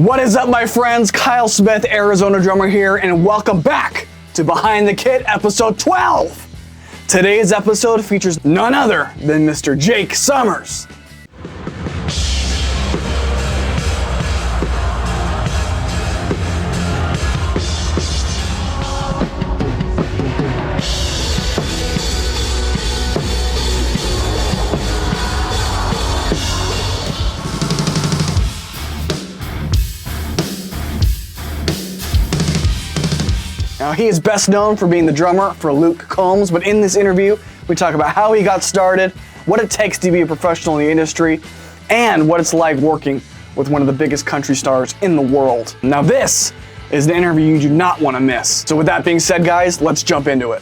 What is up, my friends? Kyle Smith, Arizona drummer here, and welcome back to Behind the Kit, episode 12. Today's episode features none other than Mr. Jake Sommers. Now, he is best known for being the drummer for Luke Combs, but in this interview, we talk about how he got started, what it takes to be a professional in the industry, and what it's like working with one of the biggest country stars in the world. Now, this is an interview you do not want to miss. So with that being said, guys, let's jump into it.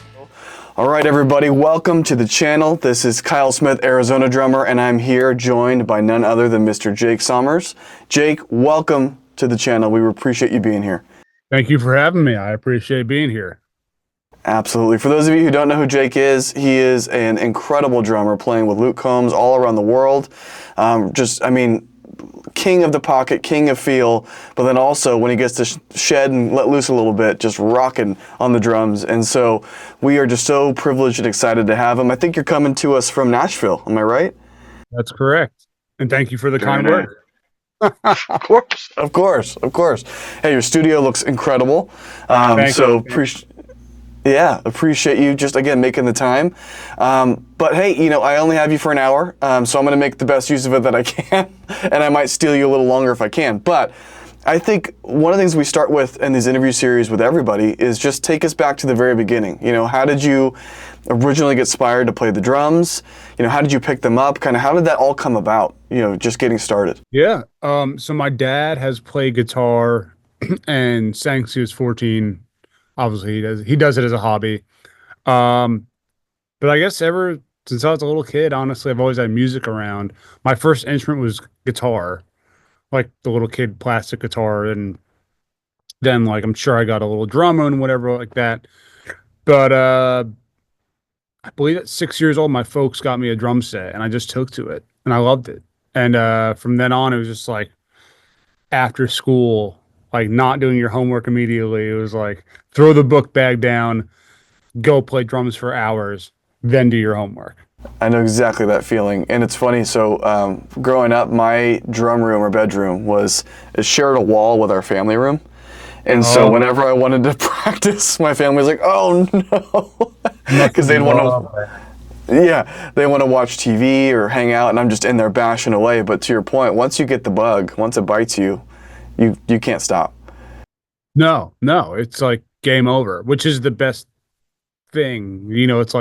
All right, everybody, welcome to the channel. This is Kyle Smith, Arizona drummer, and I'm here joined by none other than Mr. Jake Sommers. Jake, welcome to the channel. We appreciate you being here. Thank you for having me. I appreciate being here. Absolutely. For those of you who don't know who Jake is, he is an incredible drummer playing with Luke Combs all around the world. King of the pocket, king of feel, but then also when he gets to shed and let loose a little bit, just rocking on the drums. And so we are just so privileged and excited to have him. I think you're coming to us from Nashville. Am I right? That's correct. And thank you for the kind words. Of course. Hey, your studio looks incredible. Appreciate you just again making the time. But hey, I only have you for an hour, so I'm going to make the best use of it that I can, and I might steal you a little longer if I can. But I think one of the things we start with in these interview series with everybody is just take us back to the very beginning. How did you originally get inspired to play the drums? How did you pick them up? Kind of how did that all come about? Just getting started. Yeah. So my dad has played guitar and sang since he was 14. Obviously, he does it as a hobby. But I guess ever since I was a little kid, honestly, I've always had music around. My first instrument was guitar, like the little kid plastic guitar, and then I'm sure I got a little drum and whatever like that. But I believe at 6 years old, my folks got me a drum set, and I just took to it, and I loved it. And from then on, it was just after school, not doing your homework immediately. It was throw the book bag down, go play drums for hours, then do your homework. I know exactly that feeling. And it's funny, so growing up, my drum room or bedroom it shared a wall with our family room. And so whenever I wanted to practice, my family was like, oh no, because they'd want to watch TV or hang out, and I'm just in there bashing away. But to your point, once you get the bug, once it bites you, you can't stop. No, it's game over, which is the best thing. It's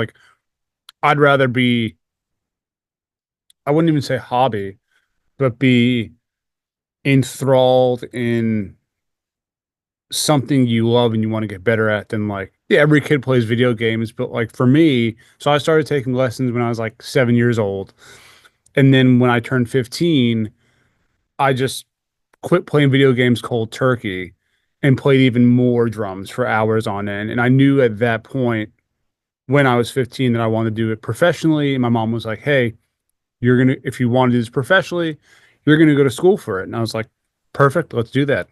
I'd rather be, I wouldn't even say hobby, but be enthralled in something you love and you want to get better at than every kid plays video games, but for me, so I started taking lessons when I was 7 years old. And then when I turned 15, I just quit playing video games cold turkey and played even more drums for hours on end. And I knew at that point when I was 15 that I wanted to do it professionally. And my mom was like, hey, if you want to do this professionally, you're going to go to school for it. And I was like, perfect, let's do that.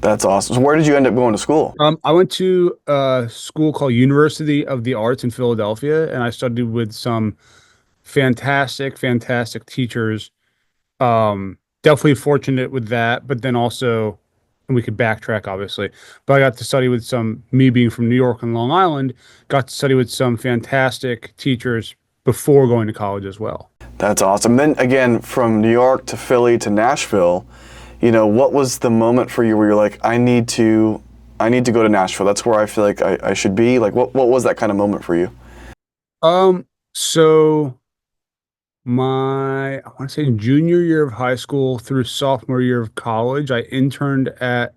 That's awesome. So where did you end up going to school? I went to a school called University of the Arts in Philadelphia, and I studied with some fantastic teachers. Definitely fortunate with that, but then also, and we could backtrack obviously, but I got to study with me being from New York and Long Island, got to study with some fantastic teachers before going to college as well. That's awesome. Then again, from New York to Philly to Nashville, what was the moment for you where you're like, I need to go to Nashville. That's where I feel like I should be. What was that kind of moment for you? So I want to say junior year of high school through sophomore year of college, I interned at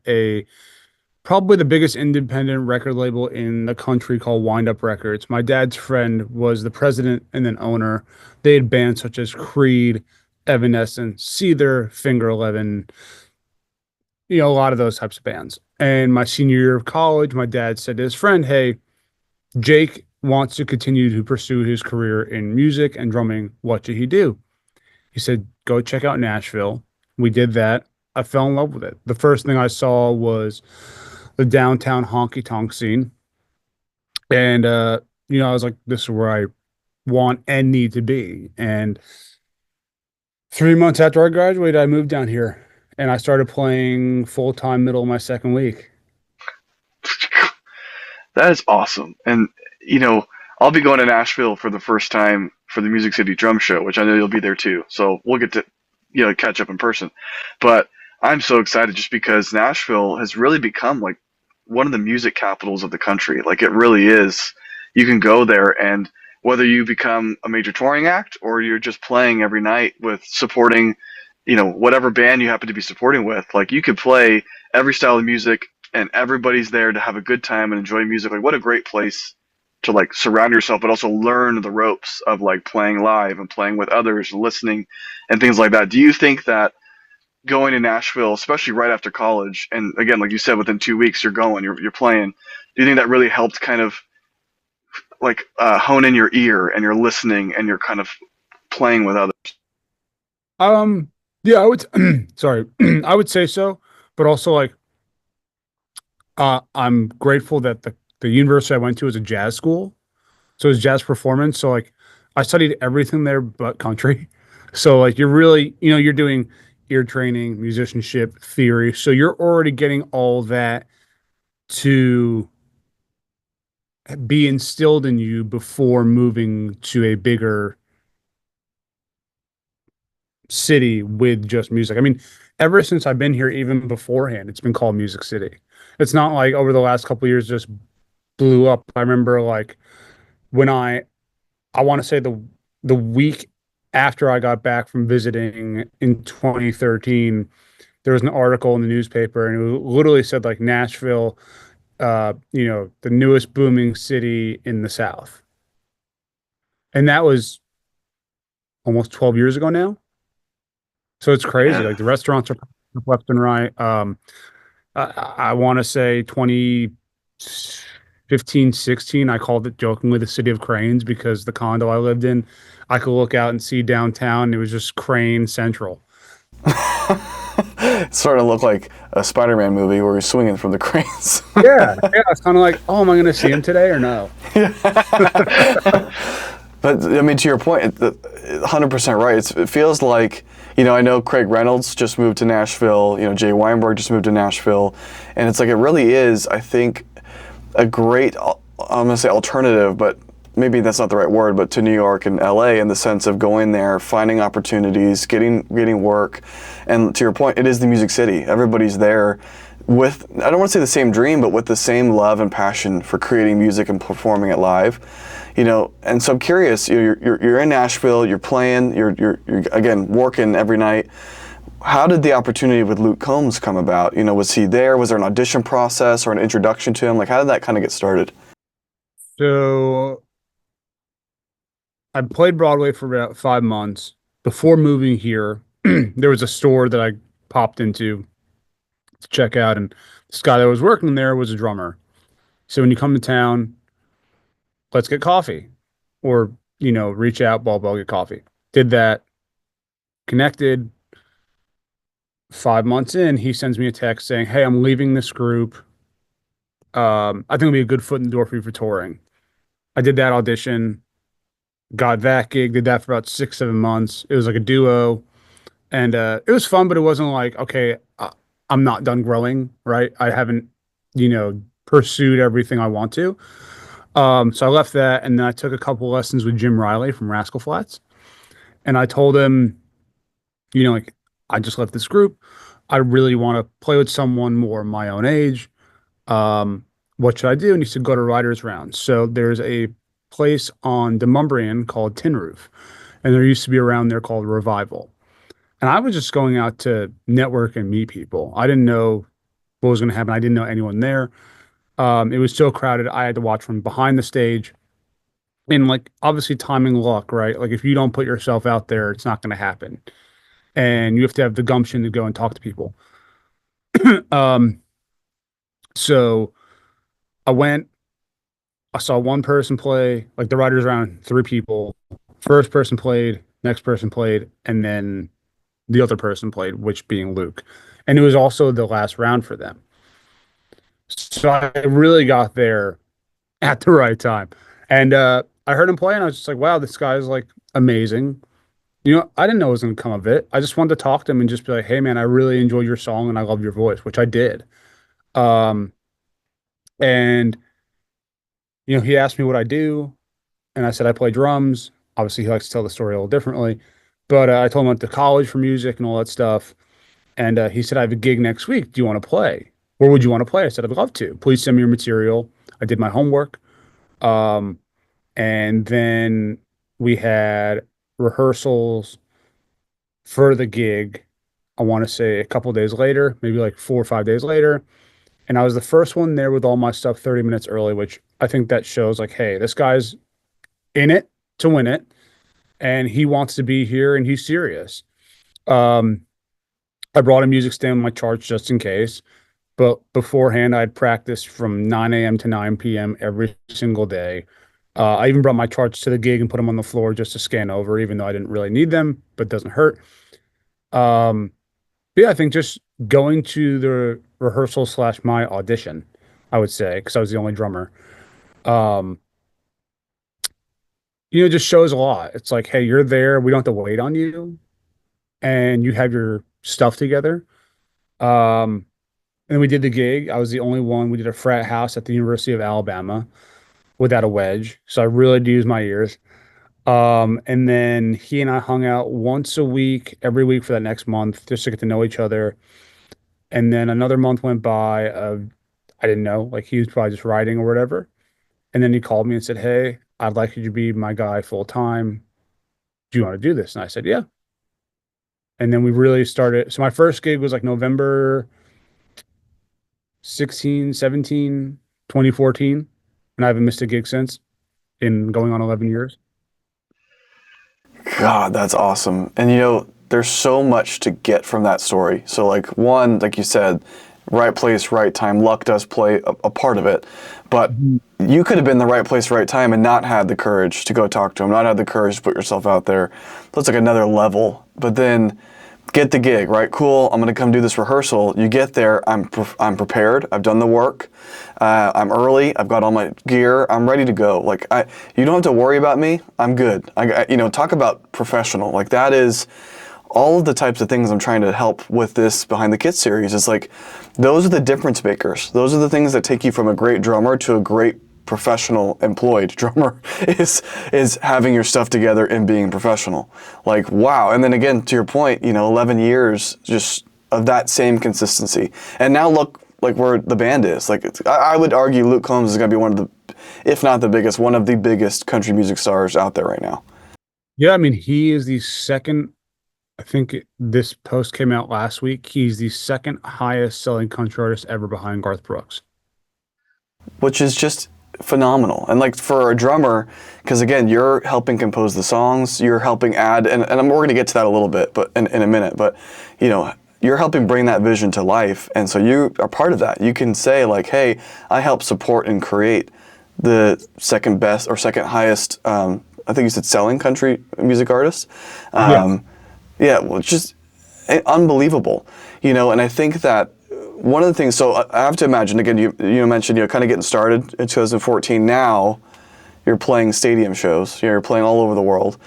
probably the biggest independent record label in the country called Wind Up Records. My dad's friend was the president and then owner. They had bands such as Creed, Evanescence, Seether, Finger Eleven, a lot of those types of bands. And my senior year of college, my dad said to his friend, hey, Jake wants to continue to pursue his career in music and drumming. What should he do? He said, go check out Nashville. We did that. I fell in love with it. The first thing I saw was the downtown honky tonk scene. And I was like, this is where I want and need to be. And 3 months after I graduated, I moved down here and I started playing full time middle of my second week. That is awesome. And you know, I'll be going to Nashville for the first time for the Music City Drum Show, which I know you'll be there too. So we'll get to catch up in person. But I'm so excited just because Nashville has really become like one of the music capitals of the country. Like it really is. You can go there and whether you become a major touring act or you're just playing every night with supporting, whatever band you happen to be supporting with, like you could play every style of music and everybody's there to have a good time and enjoy music. Like what a great place to like surround yourself, but also learn the ropes of like playing live and playing with others and listening and things like that. Do you think that going to Nashville, especially right after college, and again, like you said, within 2 weeks you're going, you're playing. Do you think that really helped kind of like hone in your ear and you're listening and you're kind of playing with others? Um, yeah, I would, sorry, I would say so, but also like, I'm grateful that the university I went to is a jazz school. So it's jazz performance. So like I studied everything there but country. So like you're really, you're doing ear training, musicianship, theory. So you're already getting all that to be instilled in you before moving to a bigger city with just music. I mean, ever since I've been here, even beforehand, it's been called Music City. It's not like over the last couple of years just blew up. I remember like when I want to say the week after I got back from visiting in 2013, there was an article in the newspaper and it literally said like Nashville, the newest booming city in the South. And that was almost 12 years ago now. So it's crazy. Yeah. Like the restaurants are left and right. I want to say 2015, 16, I called it jokingly the city of cranes because the condo I lived in, I could look out and see downtown. It was just crane central. It's starting to look like a Spider-Man movie where he's swinging from the cranes. Yeah. Yeah. It's kind of like, oh, am I going to see him today or no? But I mean, to your point, 100% right. It feels like, I know Craig Reynolds just moved to Nashville. Jay Weinberg just moved to Nashville, and it's like it really is. I think a great, I'm gonna say alternative, but maybe that's not the right word, but to New York and LA in the sense of going there, finding opportunities, getting work, and to your point, it is the music city. Everybody's there with, I don't want to say the same dream, but with the same love and passion for creating music and performing it live. And so I'm curious. You're in Nashville. You're playing. You're again working every night. How did the opportunity with Luke Combs come about? Was he there? Was there an audition process or an introduction to him? Like, how did that kind of get started? So I played Broadway for about 5 months. Before moving here, there was a store that I popped into to check out, and this guy that was working there was a drummer. So when you come to town, let's get coffee, or reach out, blah, get coffee. Did that, connected. 5 months in, he sends me a text saying, "Hey, I'm leaving this group. I think it'll be a good foot in the door for you for touring." I did that audition, got that gig, did that for about 6, 7 months. It was like a duo, and it was fun, but it wasn't like, okay, I'm not done growing, right? I haven't, pursued everything I want to. So I left that, and then I took a couple lessons with Jim Riley from Rascal Flatts, and I told him, like, I just left this group. I really want to play with someone more my own age. What should I do? And he said, go to Writers Round. So there's a place on Demumbrian called Tin Roof, and there used to be around there called Revival. And I was just going out to network and meet people. I didn't know what was going to happen. I didn't know anyone there. It was so crowded. I had to watch from behind the stage. And like obviously timing luck, right? Like if you don't put yourself out there, it's not going to happen. And you have to have the gumption to go and talk to people. Um, so I went, I saw one person play, like the writers around 3 people. First person played, next person played, and then the other person played, which being Luke. and it was also the last round for them. So I really got there at the right time. And I heard him play, and I was just like, wow, this guy is like amazing. I didn't know it was going to come of it. I just wanted to talk to him and just be like, hey, man, I really enjoyed your song and I love your voice, which I did. Um, and, he asked me what I do, and I said I play drums. Obviously, he likes to tell the story a little differently, but I told him I went to college for music and all that stuff. And he said, I have a gig next week. Do you want to play? Where would you want to play? I said, I'd love to. Please send me your material. I did my homework. Um, and then we had rehearsals for the gig. I want to say a couple days later, maybe like 4 or 5 days later. And I was the first one there with all my stuff 30 minutes early, which I think that shows like, hey, this guy's in it to win it, and he wants to be here and he's serious. Um, I brought a music stand with my charts just in case. But beforehand, I'd practice from 9 a.m. to 9 p.m. every single day. I even brought my charts to the gig and put them on the floor just to scan over, even though I didn't really need them, but it doesn't hurt. Um, but yeah, I think just going to the rehearsal slash my audition, I would say, because I was the only drummer, um, just shows a lot. It's like, hey, you're there. We don't have to wait on you, and you have your stuff together. Um, and then we did the gig. I was the only one. We did a frat house at the University of Alabama without a wedge. So I really do use my ears. And then he and I hung out once a week, every week for that next month, just to get to know each other. And then another month went by. I didn't know, like he was probably just writing or whatever. And then he called me and said, hey, I'd like you to be my guy full time. Do you want to do this? And I said, yeah. And then we really started. So my first gig was like November 16, 17, 2014. And I haven't missed a gig since in going on 11 years. God, that's awesome. And there's so much to get from that story. So like one, like you said, right place, right time. Luck does play a part of it. But you could have been in the right place, right time and not had the courage to go talk to him, not had the courage to put yourself out there. That's like another level. But then get the gig, right? Cool. I'm going to come do this rehearsal. You get there. I'm prepared. I've done the work. I'm early. I've got all my gear. I'm ready to go. Like you don't have to worry about me. I'm good. Talk about professional. Like that is all of the types of things I'm trying to help with this Behind the Kit series. It's like those are the difference makers. Those are the things that take you from a great drummer to a great professional employed drummer is having your stuff together and being professional. Like, wow. And then again, to your point, 11 years just of that same consistency. And now look like where the band is. Like, I would argue Luke Combs is going to be one of the, if not the biggest, one of the biggest country music stars out there right now. Yeah, I mean, he is the second, I think this post came out last week. He's the second highest selling country artist ever behind Garth Brooks. Which is just phenomenal. And like for a drummer, because again, you're helping compose the songs, you're helping add, and we're going to get to that a little bit, but in a minute, but you're helping bring that vision to life. And so you are part of that. You can say like, hey, I help support and create the second best or second highest, I think you said selling country music artist. Yeah, well, just unbelievable, and I think that one of the things, so I have to imagine, again, you mentioned, kind of getting started in 2014. Now you're playing stadium shows, you're playing all over the world.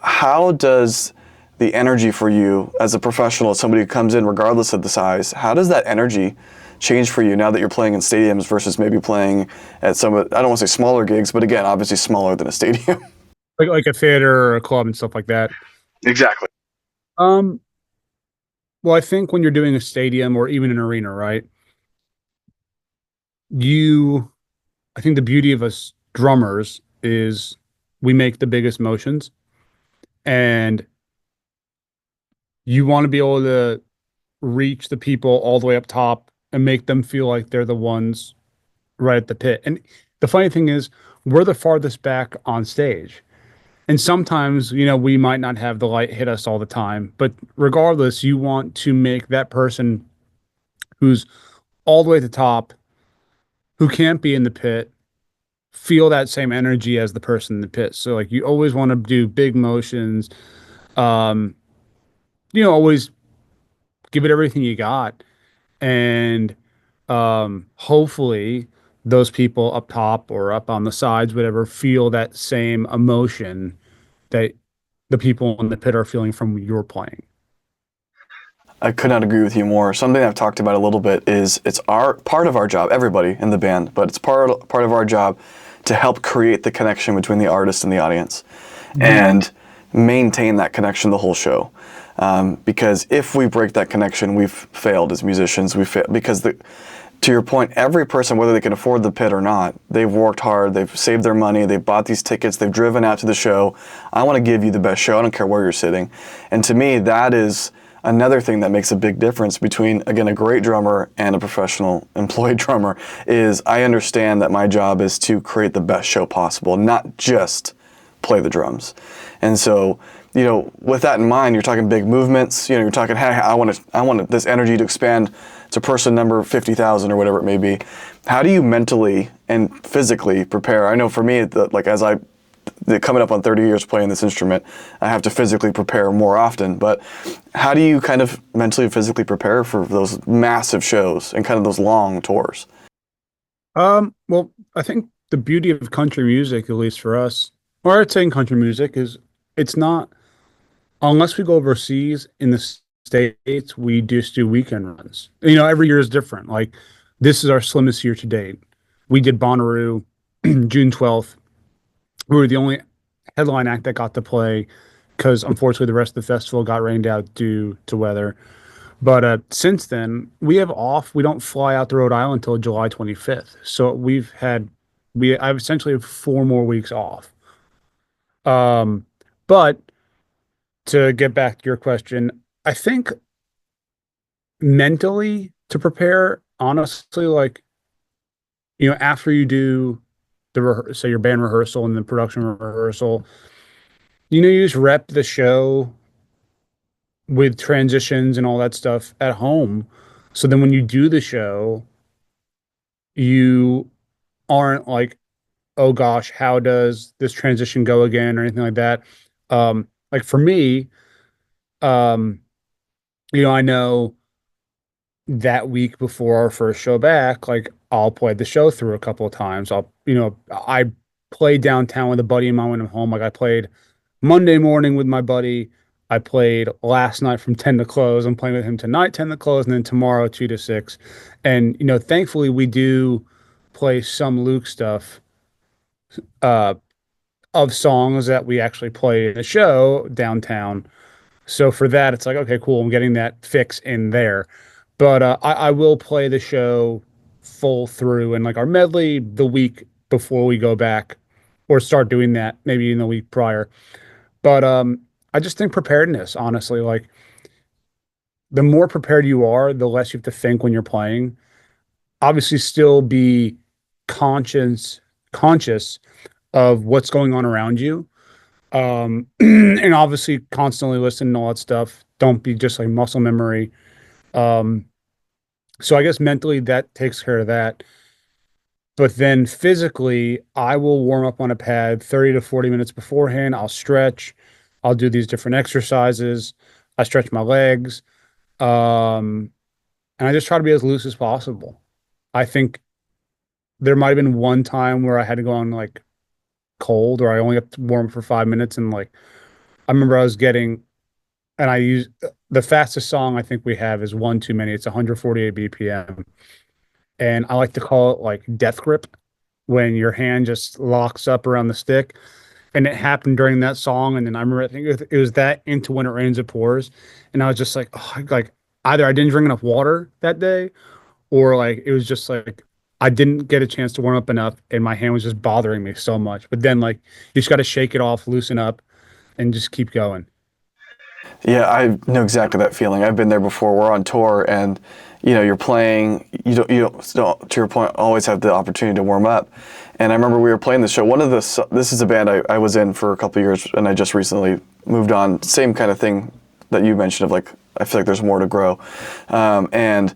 How does the energy for you as a professional, as somebody who comes in regardless of the size, how does that energy change for you now that you're playing in stadiums versus maybe playing at some, I don't want to say smaller gigs, but again, obviously smaller than a stadium? Like a theater or a club and stuff like that. Exactly. Well, I think when you're doing a stadium or even an arena, right? I think the beauty of us drummers is we make the biggest motions, and you want to be able to reach the people all the way up top and make them feel like they're the ones right at the pit. And the funny thing is, we're the farthest back on stage. And sometimes, we might not have the light hit us all the time, but regardless, you want to make that person who's all the way at the top, who can't be in the pit, feel that same energy as the person in the pit. So like you always want to do big motions, always give it everything you got, and hopefully those people up top or up on the sides, whatever, feel that same emotion that the people in the pit are feeling from your playing. I could not agree with you more. Something I've talked about a little bit is it's our part of our job, everybody in the band, but it's part of our job to help create the connection between the artist and the audience, and maintain that connection the whole show. Because if we break that connection, we've failed as musicians. We fail because to your point, every person, whether they can afford the pit or not, they've worked hard, they've saved their money, they've bought these tickets, they've driven out to the show. I want to give you the best show. I don't care where you're sitting. And to me, that is another thing that makes a big difference between, again, a great drummer and a professional employed drummer is I understand that my job is to create the best show possible, not just play the drums. And so, with that in mind, you're talking big movements, you're talking, hey, I want this energy to expand to person number 50,000 or whatever it may be. How do you mentally and physically prepare? I know for me, coming up on 30 years playing this instrument, I have to physically prepare more often, but how do you kind of mentally and physically prepare for those massive shows and kind of those long tours? Well, I think the beauty of country music, at least for us, or I'd say in country music, is it's not, unless we go overseas in the States, we just do weekend runs. Every year is different. Like, this is our slimmest year to date. We did Bonnaroo June 12th. We were the only headline act that got to play because, unfortunately, the rest of the festival got rained out due to weather. But since then, we have off. We don't fly out to Rhode Island until July 25th. So I've essentially have 4 more weeks off. But to get back to your question, I think mentally to prepare, honestly, like, after you do say your band rehearsal and the production rehearsal, you just rep the show with transitions and all that stuff at home. So then when you do the show, you aren't like, oh gosh, how does this transition go again or anything like that. Like for me, I know that week before our first show back, like I'll play the show through a couple of times. I played downtown with a buddy of mine when I'm home. Like I played Monday morning with my buddy. I played last night from 10 to close. I'm playing with him tonight, 10 to close, and then tomorrow, 2 to 6. And, thankfully we do play some Luke stuff of songs that we actually play in the show downtown. So for that, it's like, okay, cool. I'm getting that fix in there. But I will play the show full through and like our medley the week before we go back, or start doing that maybe in the week prior. But I just think preparedness, honestly, like the more prepared you are, the less you have to think when you're playing. Obviously, still be conscious of what's going on around you. And obviously constantly listen and all that stuff. Don't be just like muscle memory. So I guess mentally that takes care of that. But then physically, I will warm up on a pad 30 to 40 minutes beforehand. I'll stretch. I'll do these different exercises. I stretch my legs. And I just try to be as loose as possible. I think there might have been one time where I had to go on like cold, or I only have to warm up for 5 minutes. And like, I remember and I use the fastest song I think we have is One Too Many. It's 148 BPM. And I like to call it like death grip, when your hand just locks up around the stick. And it happened during that song. And then I remember, I think it was that into When It Rains, It Pours. And I was just like, oh, like either I didn't drink enough water that day, or like, it was just like, I didn't get a chance to warm up enough and my hand was just bothering me so much. But then like, you just got to shake it off, loosen up, and just keep going. Yeah, I know exactly that feeling. I've been there before. We're on tour and, you're playing, you don't, to your point, always have the opportunity to warm up. And I remember we were playing the show. This is a band I was in for a couple of years, and I just recently moved on. Same kind of thing that you mentioned of like, I feel like there's more to grow. And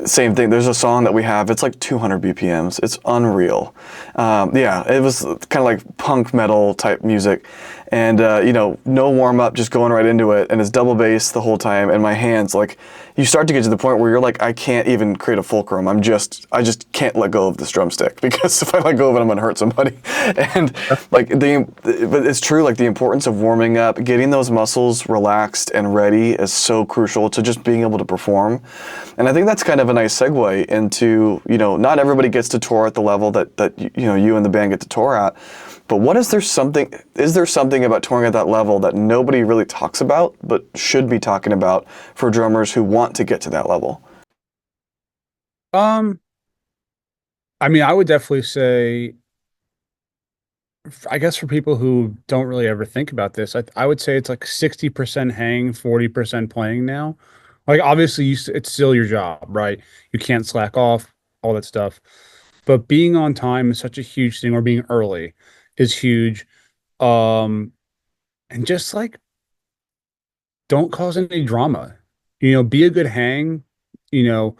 same thing, there's a song that we have, it's like 200 BPMs. It's unreal. Yeah, it was kind of like punk metal type music. and no warm up, just going right into it, and it's double bass the whole time, and my hands, like, you start to get to the point where you're like, I can't even create a fulcrum. I just can't let go of this drumstick, because if I let go of it, I'm gonna hurt somebody. And like but it's true, like the importance of warming up, getting those muscles relaxed and ready is so crucial to just being able to perform. And I think that's kind of a nice segue into, not everybody gets to tour at the level that you and the band get to tour at. But is there something about touring at that level that nobody really talks about, but should be talking about for drummers who want to get to that level? I mean, I would definitely say, I guess for people who don't really ever think about this, I would say it's like 60% hang, 40% playing now. Like, obviously, it's still your job, right? You can't slack off, all that stuff. But being on time is such a huge thing, or being early is huge. And just like, don't cause any drama. Be a good hang, you know,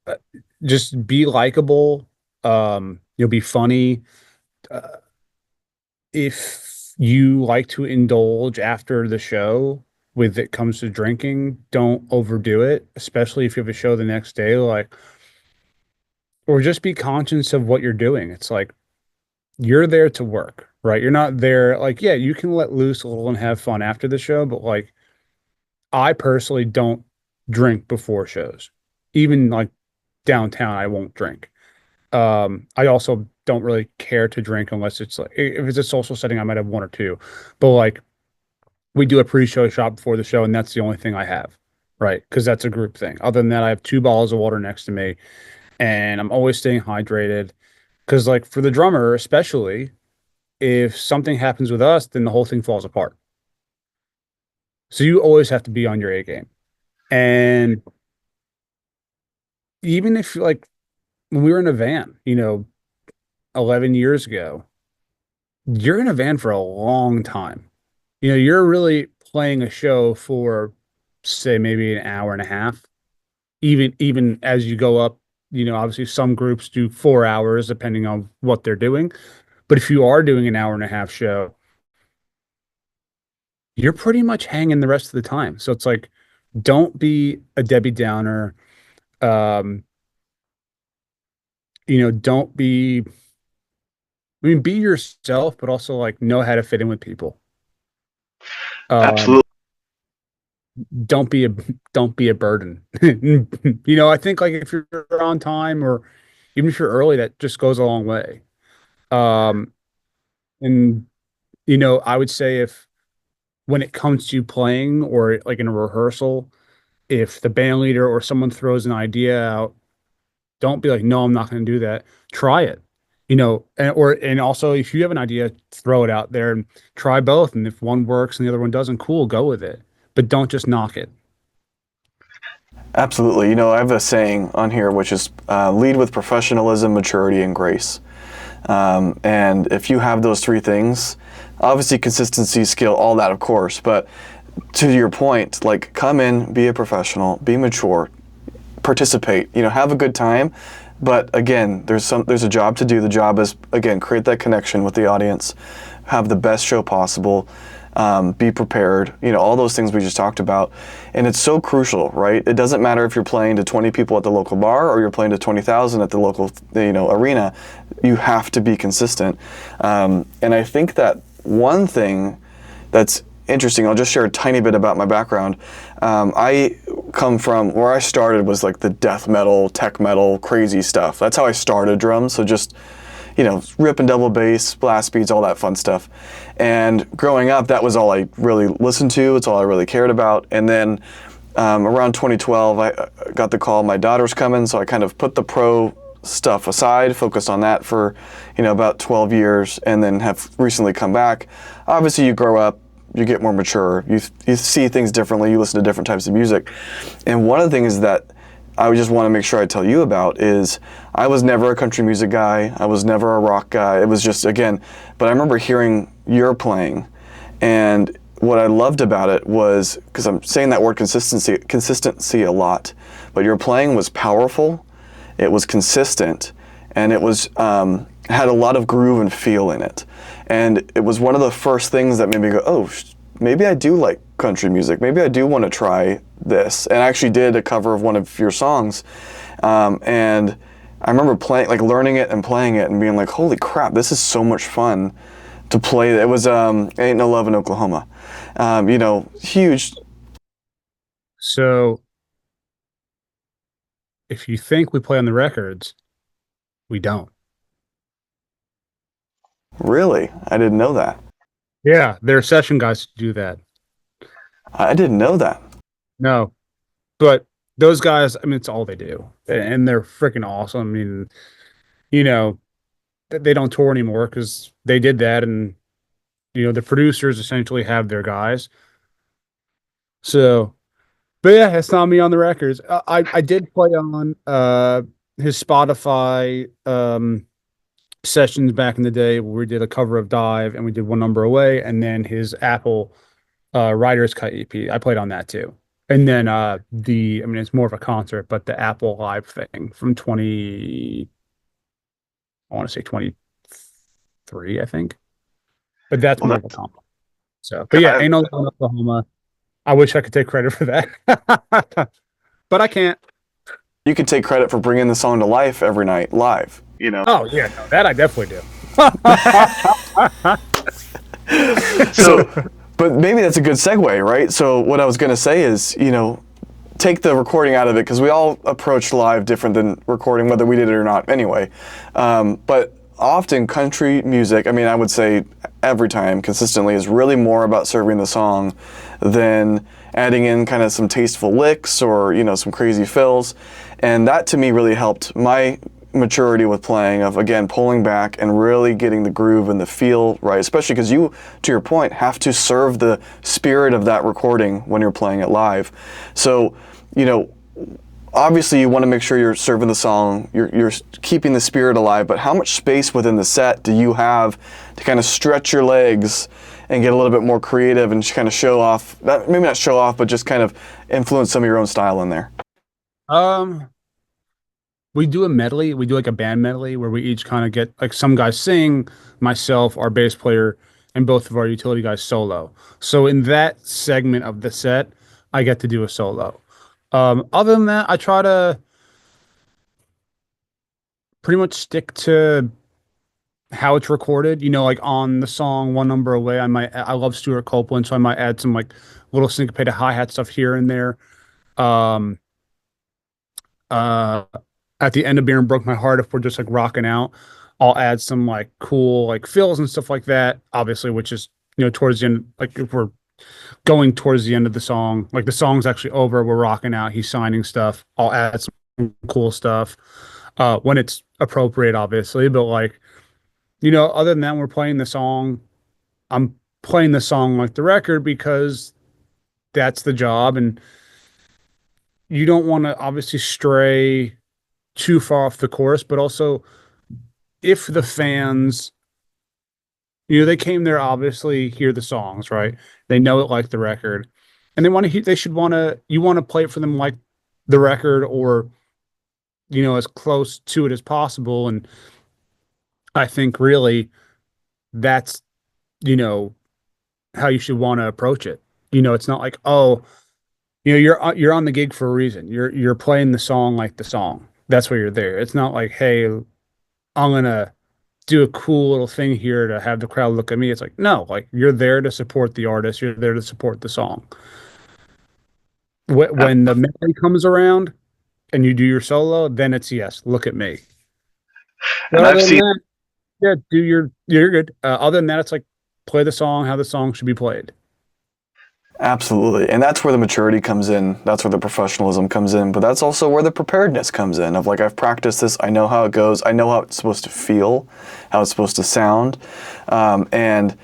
uh, just be likable, be funny. Uh, if you like to indulge after the show with it comes to drinking, don't overdo it, especially if you have a show the next day, like, or just be conscious of what you're doing. It's like, you're there to work, right? You're not there, like, yeah, you can let loose a little and have fun after the show, but like, I personally don't drink before shows. Even like downtown, I won't drink. I also don't really care to drink unless it's like, if it's a social setting, I might have one or two. But like, we do a pre-show shot before the show, and that's the only thing I have, right? Because that's a group thing. Other than that, I have 2 bottles of water next to me, and I'm always staying hydrated. Because like, for the drummer, especially, if something happens with us, then the whole thing falls apart. So you always have to be on your A game. And even if, like, when we were in a van, 11 years ago, you're in a van for a long time. You're really playing a show for, say, maybe an hour and a half. Even as you go up, obviously some groups do 4 hours depending on what they're doing. But if you are doing an hour and a half show, you're pretty much hanging the rest of the time. So it's like, don't be a Debbie Downer. Um, don't be, I mean, be yourself, but also like know how to fit in with people. Um, Absolutely. don't be a don't be a burden. I think like if you're on time, or even if you're early, that just goes a long way. Um, and I would say, if when it comes to playing, or like in a rehearsal, if the band leader or someone throws an idea out, don't be like, no, I'm not going to do that. Try it. And also, if you have an idea, throw it out there and try both. And if one works and the other one doesn't, cool, go with it. But don't just knock it. Absolutely. I have a saying on here, which is lead with professionalism, maturity, and grace. And if you have those three things, obviously consistency, skill, all that, of course, but to your point, like, come in, be a professional, be mature, participate, have a good time. But again, there's a job to do. The job is, again, create that connection with the audience, have the best show possible, be prepared, all those things we just talked about. And it's so crucial, right? It doesn't matter if you're playing to 20 people at the local bar or you're playing to 20,000 at the local, arena. You have to be consistent. And I think that one thing that's interesting, I'll just share a tiny bit about my background. I come from, where I started was like the death metal, tech metal, crazy stuff. That's how I started drums. So just, rip and double bass, blast beats, all that fun stuff. And growing up, that was all I really listened to. It's all I really cared about. And then around 2012, I got the call, my daughter's coming. So I kind of put the pro stuff aside, focused on that for, about 12 years, and then have recently come back. Obviously, you grow up, you get more mature, you see things differently, you listen to different types of music. And one of the things that I would just want to make sure I tell you about is, I was never a country music guy, I was never a rock guy, it was just, again, but I remember hearing your playing, and what I loved about it was, because I'm saying that word consistency a lot, but your playing was powerful, it was consistent, and it was had a lot of groove and feel in it. And it was one of the first things that made me go, oh, maybe I do like country music. Maybe I do want to try this. And I actually did a cover of one of your songs. And I remember playing, like learning it and playing it and being like, holy crap, this is so much fun to play. It was Ain't No Love in Oklahoma. You know, huge. So if you think we play on the records, we don't. Really? I didn't know that. Yeah, there are session guys to do that. I didn't know that. No, but those guys, I mean, it's all they do, and they're freaking awesome. I mean, you know, they don't tour anymore because they did that, and you know, the producers essentially have their guys. So, but yeah, it's not me on the records. I did play on his Spotify sessions back in the day where we did a cover of Dive and we did One Number Away, and then his Apple Writer's Cut EP. I played on that too. And then I mean, it's more of a concert, but the Apple Live thing from I want to say 23, I think. But that's more of a concert. So, but yeah, Ain't No Love in Oklahoma. I wish I could take credit for that, but I can't. You could take credit for bringing the song to life every night live, you know? Oh yeah, no, that I definitely do. So, but maybe that's a good segue, right? So what I was going to say is, you know, take the recording out of it because we all approach live different than recording, whether we did it or not anyway. But often country music, I mean, I would say every time consistently is really more about serving the song than adding in kind of some tasteful licks or, you know, some crazy fills. And that to me really helped my maturity with playing of, again, pulling back and really getting the groove and the feel right, especially because you, to your point, have to serve the spirit of that recording when you're playing it live. So, you know, obviously you want to make sure you're serving the song, you're keeping the spirit alive, but how much space within the set do you have to kind of stretch your legs and get a little bit more creative and just kind of show off, maybe not show off, but just kind of influence some of your own style in there? We do a medley. We do like a band medley where we each kind of get like some guys sing, myself, our bass player, and both of our utility guys solo. So in that segment of the set, I get to do a solo. Other than that, I try to pretty much stick to how it's recorded. You know, like on the song One Number Away, I love Stuart Copeland, so I might add some like little syncopated hi-hat stuff here and there. At the end of Beer and Broke My Heart, if we're just like rocking out, I'll add some like cool like fills and stuff like that, obviously, which is, you know, towards the end, like if we're going towards the end of the song, like the song's actually over, we're rocking out, he's signing stuff, I'll add some cool stuff when it's appropriate, obviously. But like, you know, other than that, we're playing the song. I'm playing the song like the record because that's the job, and you don't want to obviously stray too far off the course, but also if the fans, you know, they came there obviously hear the songs, right? They know it like the record, and they want to hear. You want to play it for them like the record, or you know, as close to it as possible. And I think really that's, you know, how you should want to approach it. You know, it's not like, oh, you know, you're on the gig for a reason. You're playing the song like the song. That's why you're there. It's not like, hey, I'm gonna do a cool little thing here to have the crowd look at me. It's like, no, like you're there to support the artist. You're there to support the song. When the melody comes around and you do your solo, then it's yes, look at me. And I've seen that, yeah, you're good. Other than that, it's like play the song how the song should be played. Absolutely. And that's where the maturity comes in. That's where the professionalism comes in. But that's also where the preparedness comes in of like, I've practiced this. I know how it goes. I know how it's supposed to feel, how it's supposed to sound. And,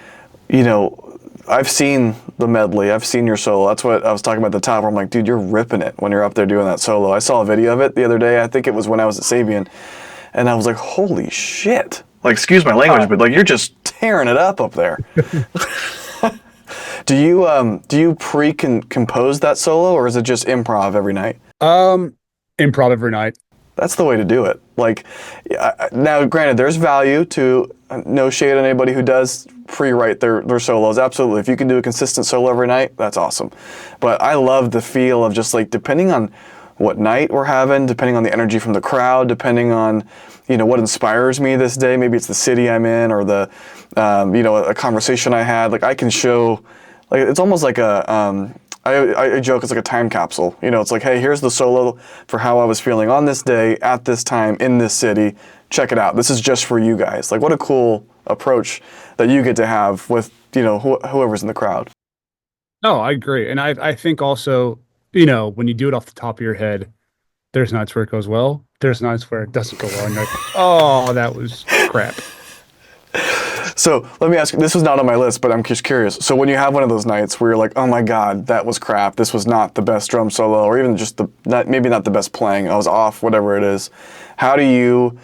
you know, I've seen the medley. I've seen your solo. That's what I was talking about at the top where I'm like, dude, you're ripping it when you're up there doing that solo. I saw a video of it the other day. I think it was when I was at Sabian. And I was like, holy shit. Like, excuse my language, but like, you're just tearing it up there. Do you pre-compose that solo, or is it just improv every night? Improv every night. That's the way to do it. Like, now, granted, there's value to no shade on anybody who does pre-write their solos. Absolutely, if you can do a consistent solo every night, that's awesome. But I love the feel of just like depending on what night we're having, depending on the energy from the crowd, depending on what inspires me this day. Maybe it's the city I'm in or the a conversation I had. Like I can show, like it's almost like a I joke it's like a time capsule. It's like, hey, here's the solo for how I was feeling on this day, at this time, in this city. Check it out. This is just for you guys. Like, what a cool approach that you get to have with, whoever's in the crowd. No, I agree. And I think also, when you do it off the top of your head, there's nights where it goes well. There's nights where it doesn't go well. And you're like, oh, that was crap. So let me ask you, this was not on my list, but I'm just curious. So when you have one of those nights where you're like, oh my God, that was crap. This was not the best drum solo, or even just maybe not the best playing. I was off, whatever it is. How do you,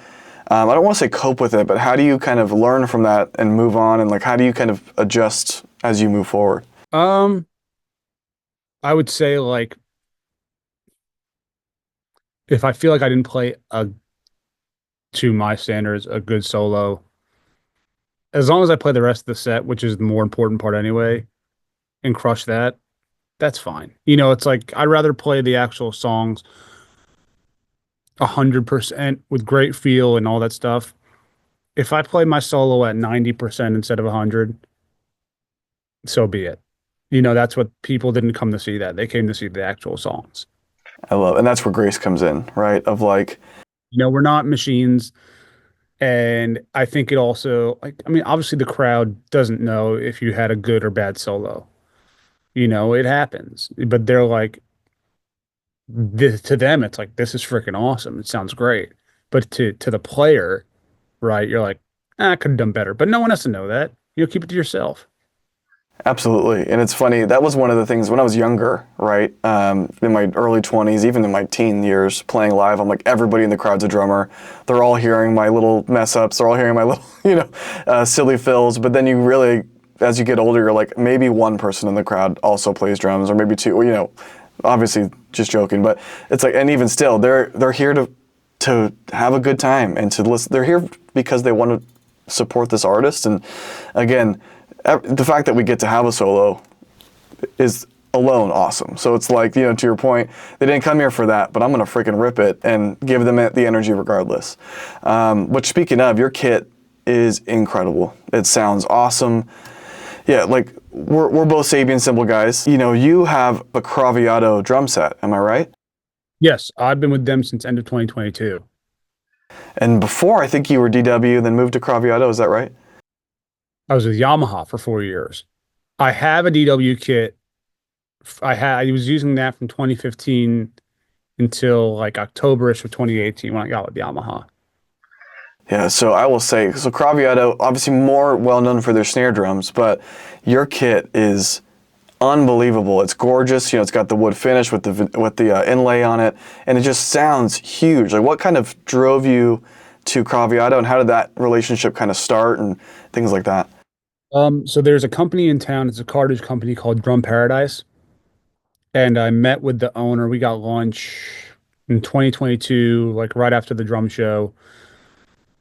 I don't want to say cope with it, but how do you kind of learn from that and move on? And like, how do you kind of adjust as you move forward? I would say like, if I feel like I didn't play to my standards, a good solo, as long as I play the rest of the set, which is the more important part anyway, and crush that, that's fine. It's like I'd rather play the actual songs 100% with great feel and all that stuff. If I play my solo at 90% instead of 100, so be it. That's what people didn't come to see that. They came to see the actual songs. I love, and that's where grace comes in, right? Of like, we're not machines. And I think it also, like, I mean, obviously the crowd doesn't know if you had a good or bad solo. It happens. But they're like, to them, it's like, this is freaking awesome. It sounds great. But to the player, right, you're like, I could have done better. But no one has to know that. Keep it to yourself. absolutely. And it's funny, that was one of the things when I was younger, right? In my early 20s, even in my teen years, playing live, I'm like, everybody in the crowd's a drummer. They're all hearing my little mess ups. They're all hearing my little, silly fills. But then you really, as you get older, you're like, maybe one person in the crowd also plays drums, or maybe two, obviously just joking. But it's like, and even still, they're here to have a good time and to listen. They're here because they want to support this artist. And again, the fact that we get to have a solo is alone awesome. So it's like, to your point, they didn't come here for that, but I'm going to freaking rip it and give them the energy regardless. But speaking of, your kit is incredible. It sounds awesome. Yeah, like we're both Sabian cymbal guys. You have a Craviotto drum set. Am I right? Yes, I've been with them since end of 2022. And before, I think you were DW, then moved to Craviotto. Is that right? I was with Yamaha for 4 years. I have a DW kit. I was using that from 2015 until like October-ish of 2018 when I got with Yamaha. Yeah, so I will say, so Craviotto, obviously more well-known for their snare drums, but your kit is unbelievable. It's gorgeous. It's got the wood finish with the inlay on it, and it just sounds huge. Like, what kind of drove you to Craviotto, and how did that relationship kind of start and things like that? So there's a company in town. It's a cartridge company called Drum Paradise, and I met with the owner. We got lunch in 2022, like right after the drum show,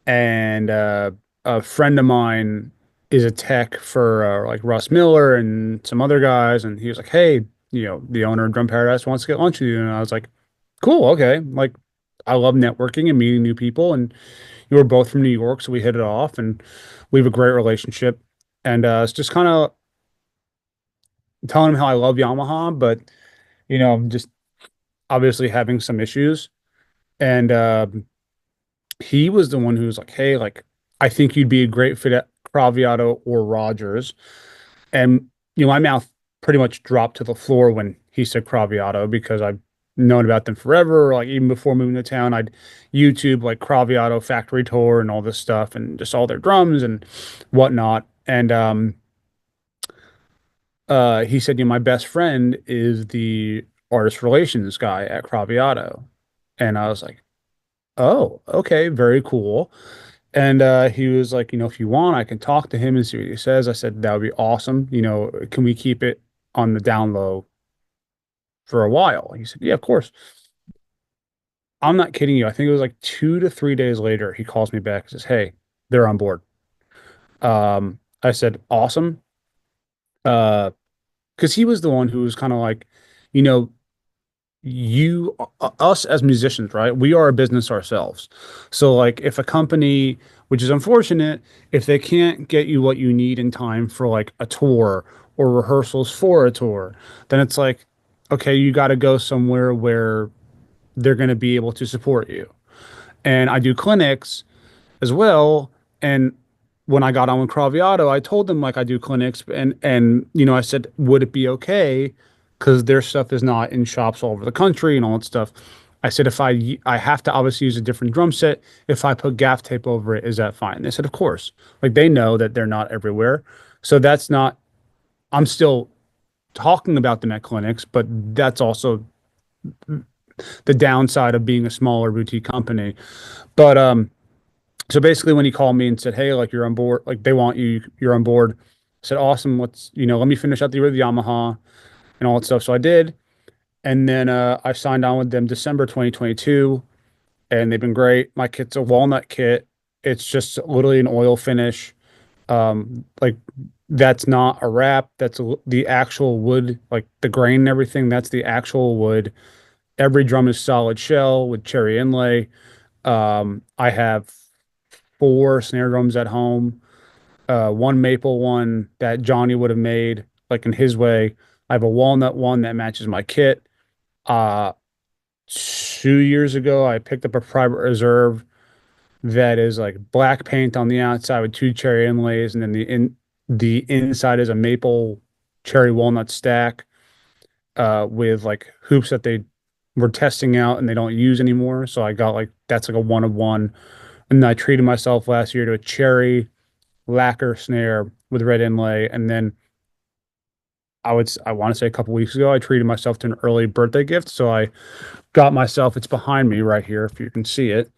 and a friend of mine is a tech for like Russ Miller and some other guys, and he was like, "Hey, the owner of Drum Paradise wants to get lunch with you," and I was like, "Cool, okay." Like, I love networking and meeting new people, and you were both from New York, so we hit it off, and we have a great relationship. And it's just kind of telling him how I love Yamaha, but just obviously having some issues. And he was the one who was like, "Hey, like, I think you'd be a great fit at Craviotto or Rogers." And my mouth pretty much dropped to the floor when he said Craviotto because I've known about them forever. Like, even before moving to town, I'd YouTube like Craviotto factory tour and all this stuff and just all their drums and whatnot. And he said, my best friend is the artist relations guy at Craviotto. And I was like, oh, okay, very cool. And he was like, if you want, I can talk to him and see what he says. I said, that would be awesome. Can we keep it on the down low for a while? He said, yeah, of course. I'm not kidding you. I think it was like 2 to 3 days later, he calls me back and says, "Hey, they're on board." I said, "Awesome." Uh, because he was the one who was kind of like, you know, us as musicians, right? We are a business ourselves. So like if a company, which is unfortunate, if they can't get you what you need in time for like a tour or rehearsals for a tour, then it's like, okay, you got to go somewhere where they're going to be able to support you. And I do clinics as well. And when I got on with Craviotto, I told them like I do clinics, and I said, would it be okay? Because their stuff is not in shops all over the country and all that stuff. I said, if I have to obviously use a different drum set, if I put gaff tape over it, is that fine? They said, of course. Like they know that they're not everywhere. So that's not, I'm still talking about them at clinics, but that's also the downside of being a smaller boutique company. But so basically when he called me and said, "Hey, like you're on board, like they want you, you're on board." I said, "Awesome. Let me finish out the year with Yamaha and all that stuff." So I did. And then I signed on with them December 2022, and they've been great. My kit's a walnut kit. It's just literally an oil finish. Like that's not a wrap. The actual wood, like the grain and everything. That's the actual wood. Every drum is solid shell with cherry inlay. I have four snare drums at home. One maple one that Johnny would have made like in his way. I have a walnut one that matches my kit. Uh, 2 years ago, I picked up a private reserve that is like black paint on the outside with two cherry inlays, and then the inside is a maple cherry walnut stack with like hoops that they were testing out and they don't use anymore. So I got like that's like a one of one. And I treated myself last year to a cherry lacquer snare with red inlay. And then I want to say a couple weeks ago, I treated myself to an early birthday gift. So I got myself, it's behind me right here, if you can see it,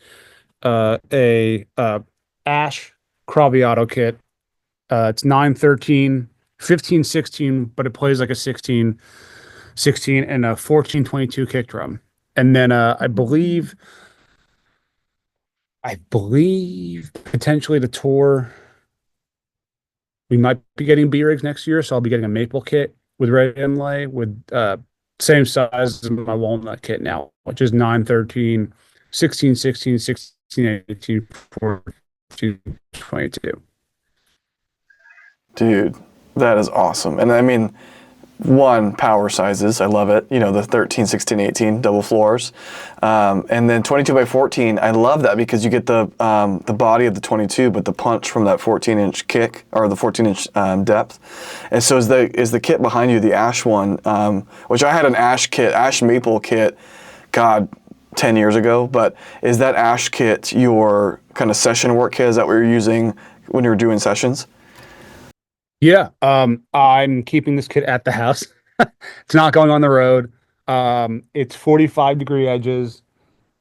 a Ash Craviotto kit. It's 913, 1516, but it plays like a 16 and a 1422 kick drum. And then I believe potentially the tour. We might be getting B rigs next year, so I'll be getting a maple kit with red inlay with same size as my walnut kit now, which is 913, 1616, 1618, 1422. Dude, that is awesome. And I mean, one, power sizes. I love it. The 13, 16, 18 double floors. And then 22 by 14. I love that because you get the body of the 22, but the punch from that 14-inch kick or the 14-inch depth. And so is the kit behind you, the Ash one, which I had an Ash maple kit, God, 10 years ago. But is that Ash kit your kind of session work kit? Is that what you're using when you're doing sessions? Yeah, I'm keeping this kit at the house. It's not going on the road. It's 45-degree edges,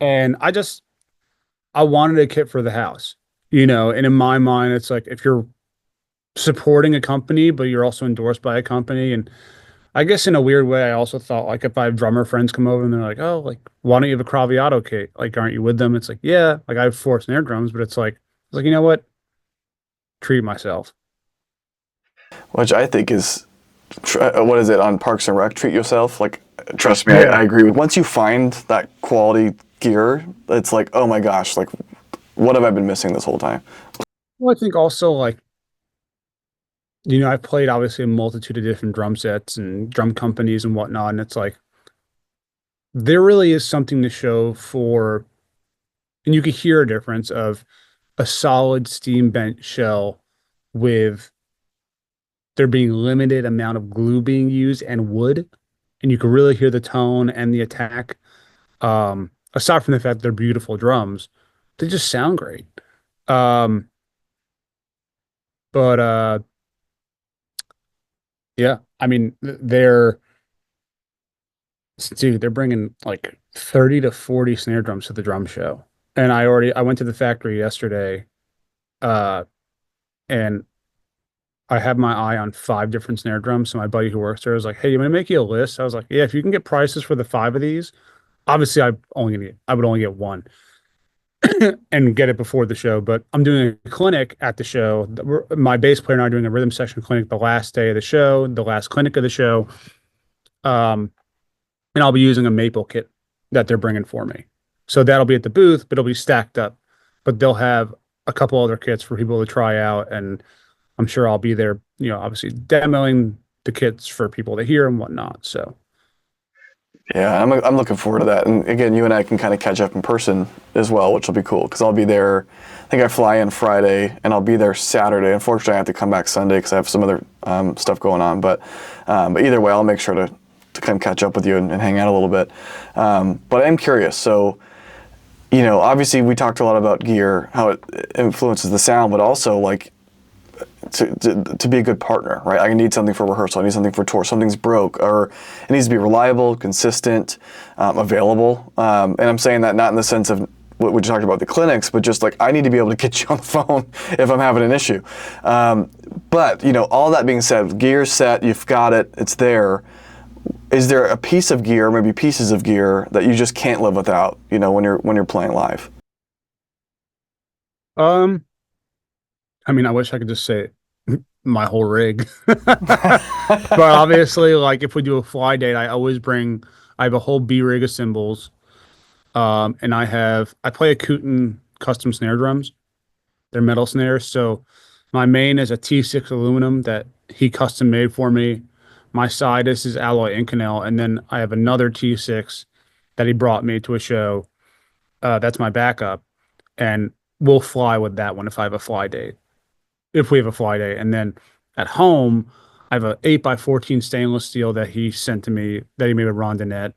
and I wanted a kit for the house, and in my mind, it's like if you're supporting a company, but you're also endorsed by a company. And I guess in a weird way, I also thought like if I have drummer friends come over and they're like, "Oh, like why don't you have a Craviotto kit? Like, aren't you with them?" It's like, yeah, like I have four snare drums, but it's like, you know what? Treat myself. Which I think is, what is it on Parks and Rec? Treat yourself. Like, trust me, Yeah. I agree with. Once you find that quality gear, it's like, oh my gosh, like, what have I been missing this whole time? Well, I think also like, I've played obviously a multitude of different drum sets and drum companies and whatnot, and it's like there really is something to show for, and you could hear a difference of a solid steam bent shell with there being limited amount of glue being used and wood, and you can really hear the tone and the attack. Aside from the fact that they're beautiful drums, they just sound great. Um, but yeah, I mean, they're bringing like 30 to 40 snare drums to the drum show. And I went to the factory yesterday, uh, and I had my eye on five different snare drums. So my buddy who works there was like, "Hey, you want to make you a list?" I was like, "Yeah, if you can get prices for the five of these, obviously I would only get one and get it before the show, but I'm doing a clinic at the show. My bass player and I are doing a rhythm section clinic the last day of the show, the last clinic of the show. Um, and I'll be using a maple kit that they're bringing for me. So that'll be at the booth, but it'll be stacked up. But they'll have a couple other kits for people to try out, and I'm sure I'll be there, obviously demoing the kits for people to hear and whatnot. So Yeah, I'm looking forward to that. And again, you and I can kind of catch up in person as well, which will be cool because I'll be there. I think I fly in Friday and I'll be there Saturday. Unfortunately, I have to come back Sunday because I have some other stuff going on. But either way, I'll make sure to kind of catch up with you and hang out a little bit. But I'm curious. So, obviously we talked a lot about gear, how it influences the sound, but also like to be a good partner, right? I need something for rehearsal. I need something for tour. Something's broke, or it needs to be reliable, consistent, available. And I'm saying that not in the sense of what we talked about the clinics, but just like I need to be able to get you on the phone if I'm having an issue. But all that being said, gear's set, you've got it, it's there. Is there a piece of gear, maybe pieces of gear that you just can't live without? When you're playing live. um I mean, I wish I could just say my whole rig. But obviously, like if we do a fly date, I have a whole B rig of cymbals. And I play a Kooten custom snare drums. They're metal snares. So my main is a T6 aluminum that he custom made for me. My side is his alloy Inconel. And then I have another T6 that he brought me to a show. That's my backup. And we'll fly with that one if I have a fly date. If we have a fly day. And then at home, I have a 8x14 stainless steel that he sent to me that he made with Rondinet.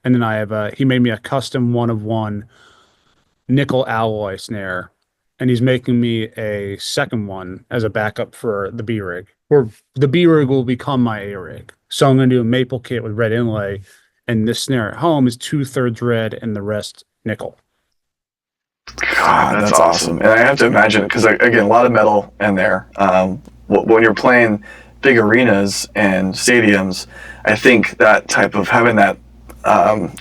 And then he made me a custom one of one nickel alloy snare. And he's making me a second one as a backup for the B rig. Or the B rig will become my A rig. So I'm going to do a maple kit with red inlay. And this snare at home is 2/3 red and the rest nickel. God, that's awesome. And I have to imagine, because again, a lot of metal in there. When you're playing big arenas and stadiums, I think that type of having that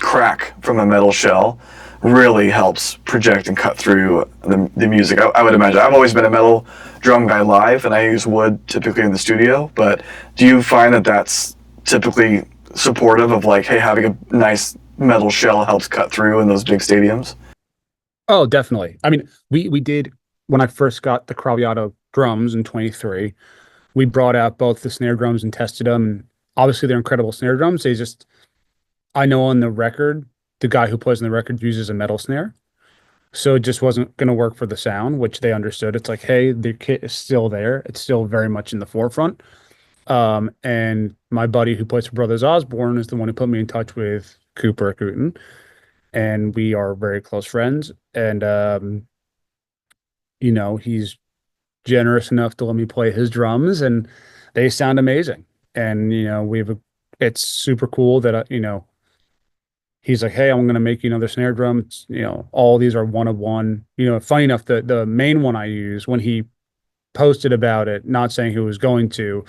crack from a metal shell really helps project and cut through the music. I would imagine. I've always been a metal drum guy live, and I use wood typically in the studio. But do you find that that's typically supportive of like, hey, having a nice metal shell helps cut through in those big stadiums? Oh, definitely. I mean, we did when I first got the Craviotto drums in 23, we brought out both the snare drums and tested them. And obviously, they're incredible snare drums. I know on the record, the guy who plays on the record uses a metal snare. So it just wasn't going to work for the sound, which they understood. It's like, hey, the kit is still there. It's still very much in the forefront. And my buddy who plays for Brothers Osborne is the one who put me in touch with Cooper Cooten. And we are very close friends. And, he's generous enough to let me play his drums, and they sound amazing. And, it's super cool that, he's like, hey, I'm going to make you another snare drum. It's, all these are one of one. Funny enough, the main one I use, when he posted about it, not saying who was going to,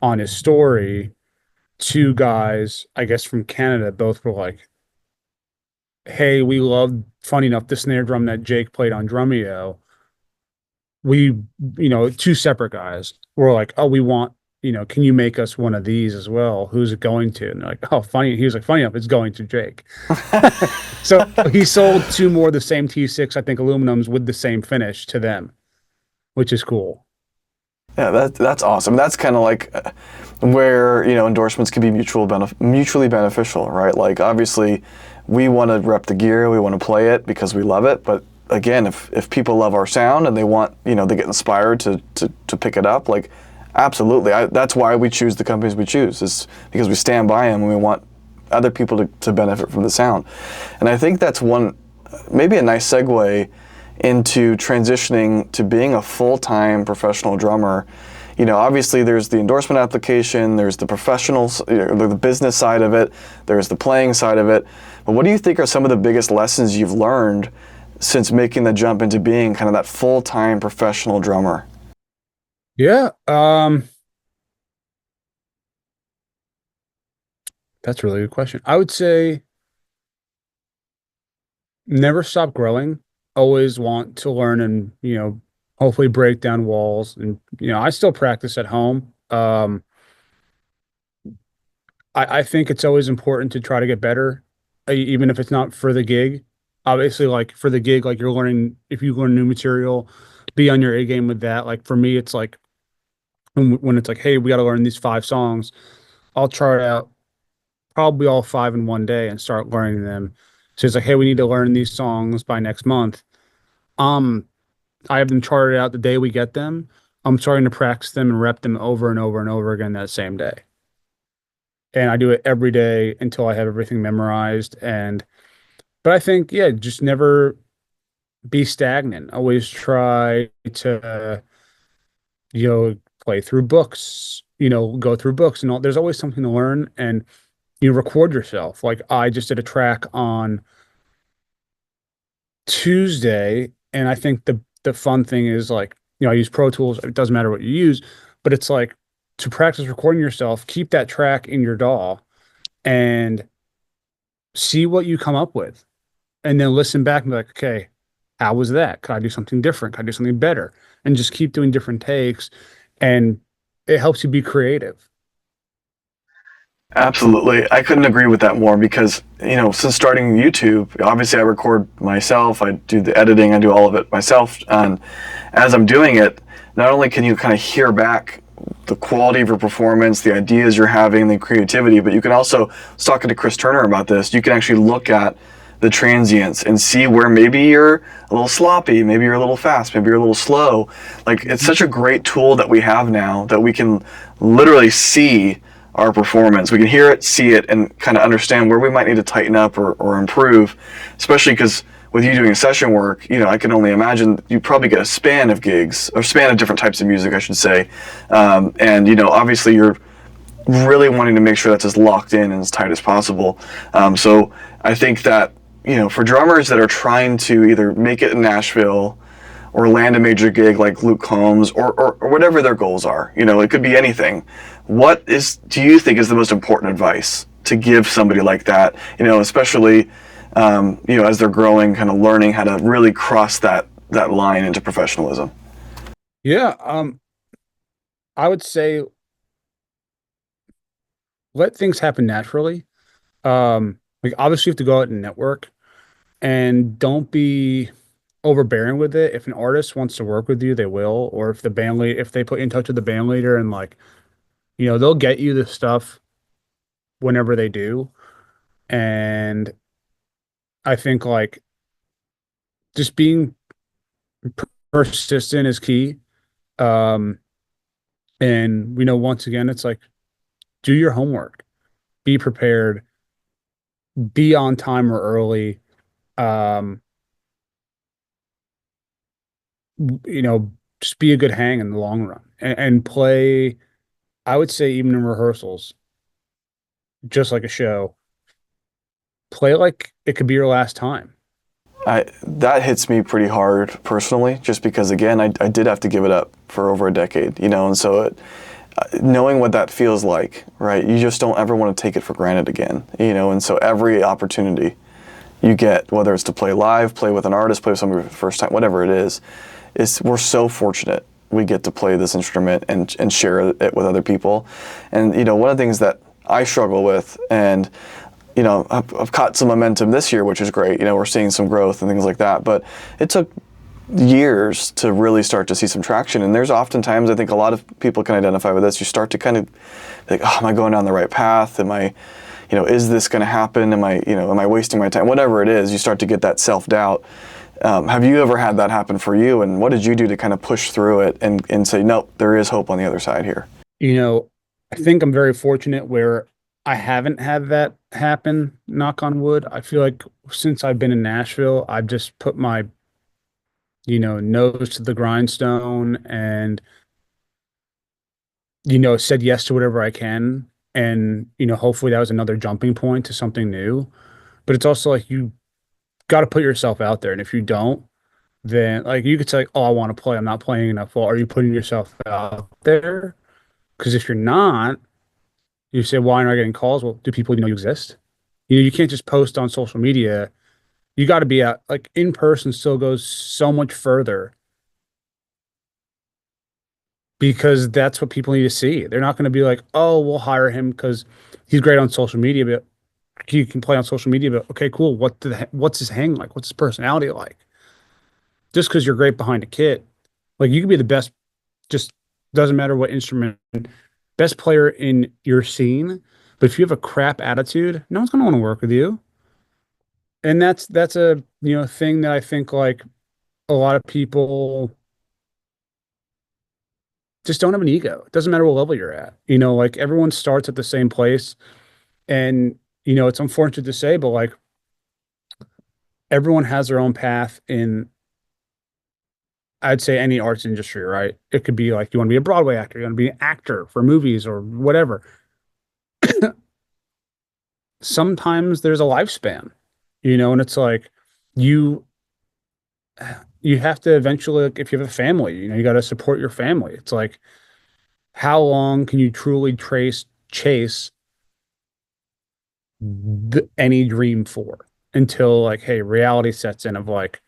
on his story, two guys, I guess from Canada, both were like, hey, we love, funny enough, the snare drum that Jake played on Drumeo. We, two separate guys were like, oh, we want, can you make us one of these as well? Who's it going to? And they're like, oh, funny. He was like, funny enough, it's going to Jake. So he sold two more of the same T6, I think, aluminums with the same finish to them, which is cool. Yeah, that's awesome. That's kind of like where endorsements can be mutually beneficial, right? Like obviously, we want to rep the gear, we want to play it because we love it. But again, if people love our sound and they want they get inspired to pick it up, like absolutely. That's why we choose the companies we choose, is because we stand by them and we want other people to benefit from the sound. And I think that's maybe a nice segue into transitioning to being a full-time professional drummer. Obviously there's the endorsement application, there's the professionals, the business side of it, there's the playing side of it. But what do you think are some of the biggest lessons you've learned since making the jump into being kind of that full-time professional drummer? Yeah, that's a really good question. I would say Never stop growing. Always want to learn and, hopefully break down walls. And, I still practice at home. I think it's always important to try to get better, even if it's not for the gig. Obviously, like for the gig, like you're learning, if you learn new material, be on your A game with that. Like for me, it's like when it's like, hey, we got to learn these 5 songs, I'll chart out probably all 5 in one day and start learning them. So it's like, hey, we need to learn these songs by next month. Um, I have them charted out the day we get them. I'm starting to practice them and rep them over and over and over again that same day. And I do it every day until I have everything memorized. But I think, yeah, just never be stagnant. Always try to, you know, play through books, go through books and all. There's always something to learn, and you record yourself. Like I just did a track on Tuesday, and I think the fun thing is like, I use Pro Tools. It doesn't matter what you use, but it's like to practice recording yourself, keep that track in your DAW and see what you come up with. And then listen back and be like, okay, how was that? Could I do something different? Could I do something better? And just keep doing different takes. And it helps you be creative. Absolutely. I couldn't agree with that more because, since starting YouTube, obviously I record myself, I do the editing, I do all of it myself. And as I'm doing it, not only can you kind of hear back the quality of your performance, the ideas you're having, the creativity, but you can also, I was talking to Chris Turner about this, you can actually look at the transients and see where maybe you're a little sloppy, maybe you're a little fast, maybe you're a little slow. Like, it's such a great tool that we have now that we can literally see our performance. We can hear it, see it, and kind of understand where we might need to tighten up or improve, especially because with you doing session work, I can only imagine you probably get a span of gigs, or span of different types of music, I should say. And, obviously you're really wanting to make sure that's as locked in and as tight as possible. So I think that, for drummers that are trying to either make it in Nashville or land a major gig like Luke Combs, or whatever their goals are, it could be anything. Do you think is the most important advice to give somebody like that, especially, as they're growing, kind of learning how to really cross that line into professionalism? Yeah. I would say let things happen naturally. Like obviously you have to go out and network and don't be overbearing with it. If an artist wants to work with you, they will. Or if the band lead, if they put you in touch with the band leader and like, they'll get you the stuff whenever they do. And I think like just being persistent is key. Um, and once again, it's like do your homework, be prepared, be on time or early. Um, you know, just be a good hang in the long run and play. I would say even in rehearsals, just like a show, play like it could be your last time. That hits me pretty hard personally, just because again, I did have to give it up for over a decade, and so knowing what that feels like, right? You just don't ever want to take it for granted again, and so every opportunity you get, whether it's to play live, play with an artist, play with somebody for the first time, whatever it is we're so fortunate we get to play this instrument and share it with other people. And, one of the things that I struggle with, and I've caught some momentum this year, which is great. We're seeing some growth and things like that. But it took years to really start to see some traction. And there's oftentimes, I think a lot of people can identify with this. You start to kind of think, oh, am I going down the right path? Am I, is this going to happen? Am I wasting my time? Whatever it is, you start to get that self-doubt. Have you ever had that happen for you? And what did you do to kind of push through it and say, nope, there is hope on the other side here? I think I'm very fortunate where I haven't had that happen, knock on wood. I feel like since I've been in Nashville, I've just put my, nose to the grindstone and, said yes to whatever I can. And, hopefully that was another jumping point to something new. But it's also like you got to put yourself out there. And if you don't, then like you could say, oh, I want to play. I'm not playing enough. Well, are you putting yourself out there? Because if you're not, you say, why am I getting calls? Well, do people know you exist? You can't just post on social media You got to be at like in person still goes so much further because that's what people need to see. They're not going to be like, oh, we'll hire him because he's great on social media, but he can play on social media. But okay, cool. What's his hang like? What's his personality like? Just because you're great behind a kit, like you can be the best. Just doesn't matter what instrument, best player in your scene. But if you have a crap attitude, no one's going to want to work with you. And that's a thing that I think like a lot of people just don't have an ego. It doesn't matter what level you're at. Like everyone starts at the same place. And, it's unfortunate to say, but like everyone has their own path in, I'd say, any arts industry, right? It could be like you want to be a Broadway actor, you want to be an actor for movies or whatever. Sometimes there's a lifespan, and it's like you you have to eventually, like, if you have a family, you got to support your family. It's like, how long can you truly chase any dream for until like, hey, reality sets in of like,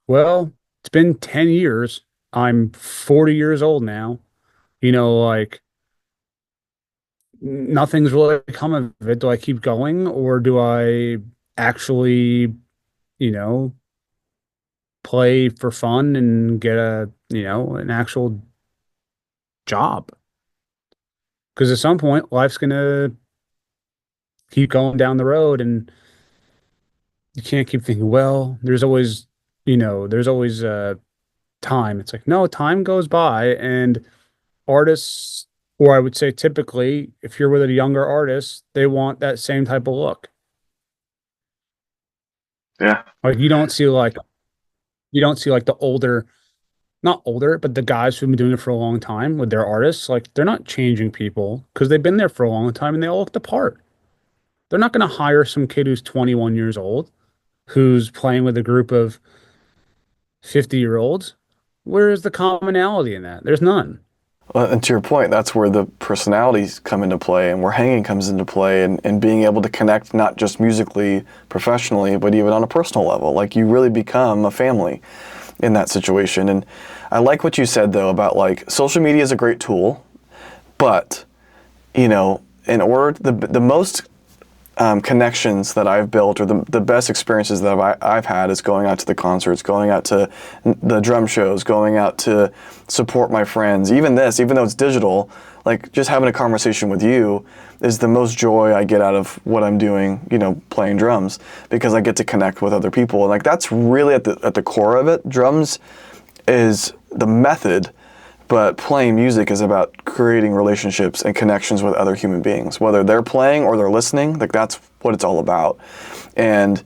well, it's been 10 years. I'm 40 years old now. Like nothing's really come of it. Do I keep going or do I actually, you know, play for fun and get an actual job? Because at some point, life's gonna keep going down the road, and you can't keep thinking, well, there's always time. It's like, no, time goes by, and artists, or I would say typically, if you're with a younger artist, they want that same type of look. Yeah. Like you don't see like the older, not older, but the guys who've been doing it for a long time with their artists, like they're not changing people because they've been there for a long time and they all look the part. They're not going to hire some kid who's 21 years old who's playing with a group of 50-year-olds. Where is the commonality in that? There's none. And to your point, that's where the personalities come into play and where hanging comes into play, and being able to connect not just musically, professionally, but even on a personal level. Like you really become a family in that situation. And I like what you said though about like social media is a great tool, but in order, the most connections that I've built, or the best experiences that I've had, is going out to the concerts, going out to the drum shows, going out to support my friends. Even though it's digital, like just having a conversation with you is the most joy I get out of what I'm doing, playing drums, because I get to connect with other people. And like that's really at the core of it. Drums is the method, but playing music is about creating relationships and connections with other human beings, whether they're playing or they're listening. Like that's what it's all about. And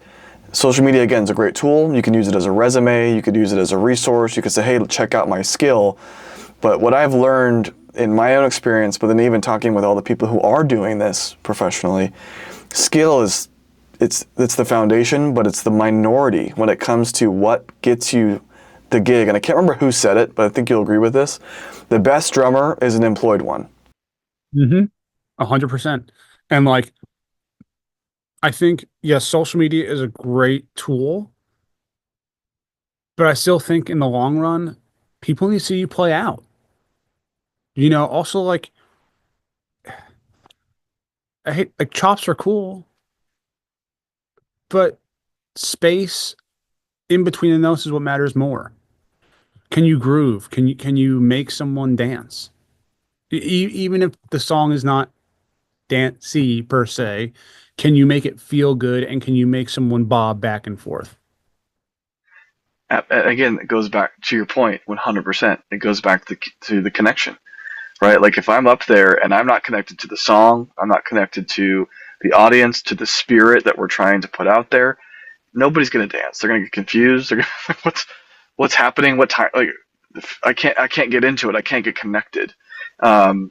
social media, again, is a great tool. You can use it as a resume. You could use it as a resource. You could say, hey, check out my skill. But what I've learned in my own experience, but then even talking with all the people who are doing this professionally, skill is, it's the foundation, but it's the minority when it comes to what gets you the gig. And I can't remember who said it, but I think you'll agree with this. The best drummer is an employed one. Mm-hmm. 100%. And like, I think, yes, social media is a great tool, but I still think in the long run, people need to see you play out. Also like, I hate, like, chops are cool, but space in between the notes is what matters more. Can you groove? Can you make someone dance? Even if the song is not dancey per se, can you make it feel good, and can you make someone bob back and forth? Again, it goes back to your point 100%. It goes back to the connection, right? Like if I'm up there and I'm not connected to the song, I'm not connected to the audience, to the spirit that we're trying to put out there, nobody's going to dance. They're going to get confused. They're going to, what's happening? What time? Like I can't get into it. I can't get connected. And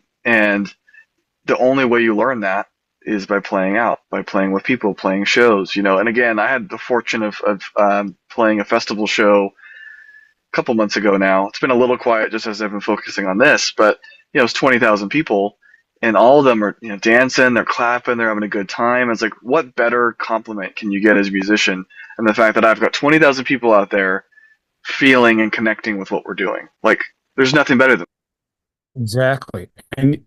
the only way you learn that is by playing out, by playing with people, playing shows, And again, I had the fortune of playing a festival show a couple months ago now. It's been a little quiet just as I've been focusing on this, but it was 20,000 people, and all of them are, you know, dancing, they're clapping, they're having a good time. It's like, what better compliment can you get as a musician? And the fact that I've got 20,000 people out there feeling and connecting with what we're doing. Like, there's nothing better than. Exactly. And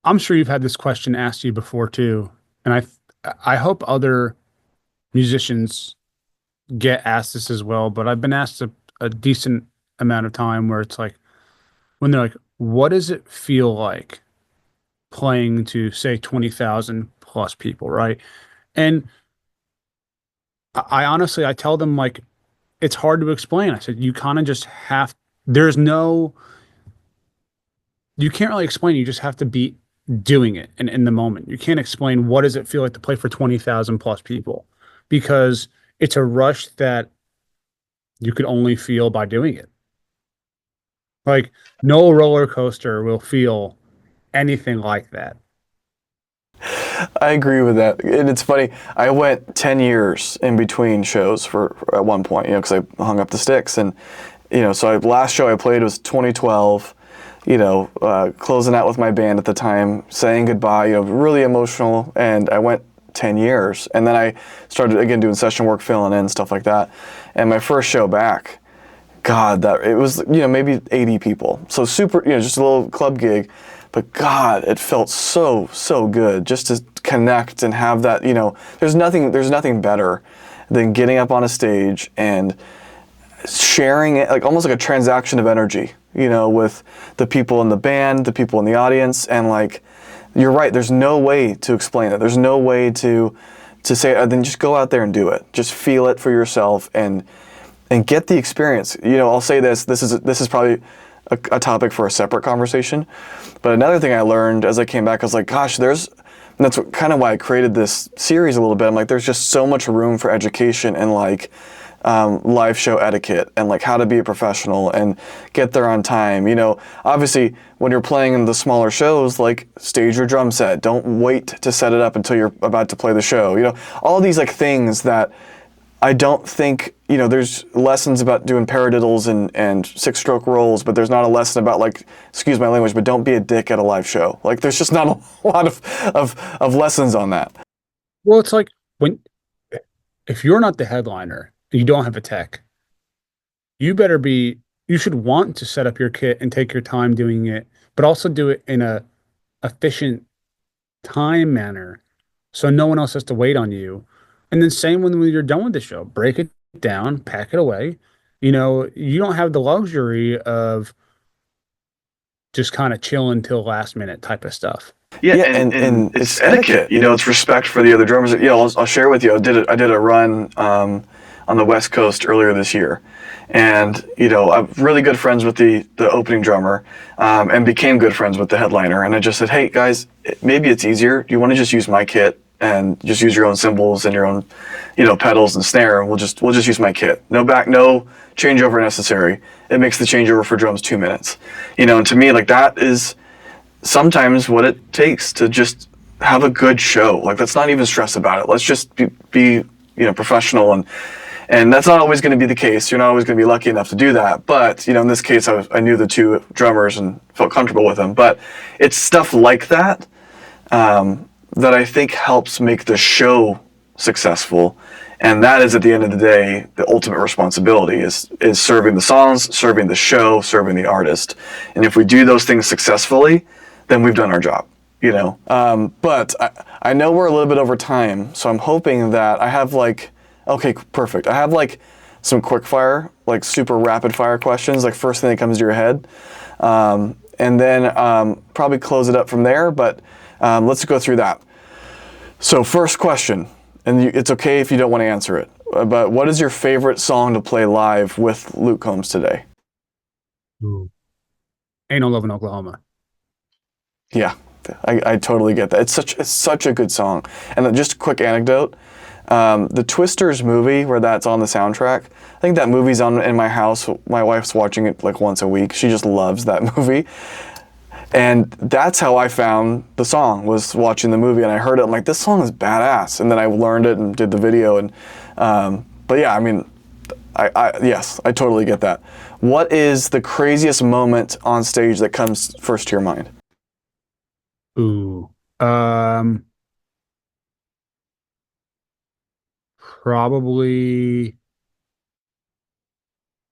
I'm sure you've had this question asked you before too. And I hope other musicians get asked this as well, but I've been asked a decent amount of time where it's like when they're like, what does it feel like playing to say 20,000 plus people, right? And I honestly I tell them like it's hard to explain. I said you kind of just have there's no you can't really explain. You just have to be doing it and in the moment. You can't explain what does it feel like to play for 20,000 plus people because it's a rush that you could only feel by doing it. Like no roller coaster will feel anything like that. I agree with that. And it's funny. I went 10 years in between shows for at one point, you know, because I hung up the sticks. And, you know, so last show I played was 2012, you know, closing out with my band at the time, saying goodbye, you know, really emotional. And I went 10 years. And then I started, again, doing session work, filling in, stuff like that. And my first show back, God, that it was, you know, maybe 80 people. So super, you know, just a little club gig. But God, it felt so good just to connect and have that, you know, there's nothing better than getting up on a stage and sharing it, like almost like a transaction of energy, you know, with the people in the band, the people in the audience. And like, you're right, there's no way to explain it. There's no way to say it, then just go out there and do it. Just feel it for yourself and get the experience. You know, I'll say this is probably a topic for a separate conversation. But another thing I learned as I came back, I was like, gosh, and that's kind of why I created this series a little bit. I'm like, there's just so much room for education and like live show etiquette and like how to be a professional and get there on time. You know, obviously when you're playing in the smaller shows, like stage your drum set. Don't wait to set it up until you're about to play the show. You know, all these like things that I don't think, you know, there's lessons about doing paradiddles and six-stroke rolls, but there's not a lesson about like, excuse my language, but don't be a dick at a live show. Like there's just not a lot of lessons on that. Well, it's like if you're not the headliner, you don't have a tech, you should want to set up your kit and take your time doing it, but also do it in a efficient time manner so no one else has to wait on you. And then same when you're done with the show, break it down, pack it away. You know, you don't have the luxury of just kind of chilling till last minute type of stuff. Yeah, and it's etiquette. You know, it's respect for the other drummers. You know, I'll share with you. I did a run on the West Coast earlier this year, and you know, I'm really good friends with the opening drummer, and became good friends with the headliner. And I just said, hey guys, maybe it's easier. Do you want to just use my kit and just use your own cymbals and your own, you know, pedals and snare? We'll just use my kit. No changeover necessary. It makes the changeover for drums 2 minutes. You know, and to me, like that is sometimes what it takes to just have a good show. Like let's not even stress about it. Let's just be you know, professional, and that's not always going to be the case. You're not always going to be lucky enough to do that. But you know, in this case, I knew the two drummers and felt comfortable with them. But it's stuff like that that I think helps make the show successful. And that is, at the end of the day, the ultimate responsibility is serving the songs, serving the show, serving the artist. And if we do those things successfully, then we've done our job, you know. But I know we're a little bit over time, so I'm hoping that I have like, okay, perfect. I have like some quick fire, like super rapid fire questions, like first thing that comes to your head. And then probably close it up from there, but let's go through that. So first question, and it's okay if you don't want to answer it, but what is your favorite song to play live with Luke Combs today? Ooh. Ain't No Love in Oklahoma. Yeah, I totally get that. It's such a good song. And just a quick anecdote, the Twisters movie where that's on the soundtrack, I think that movie's on in my house. My wife's watching it like once a week. She just loves that movie. And that's how I found the song, was watching the movie, and I heard it. I'm like, this song is badass. And then I learned it and did the video. And but yeah, I mean, yes, I totally get that. What is the craziest moment on stage that comes first to your mind? Ooh. Probably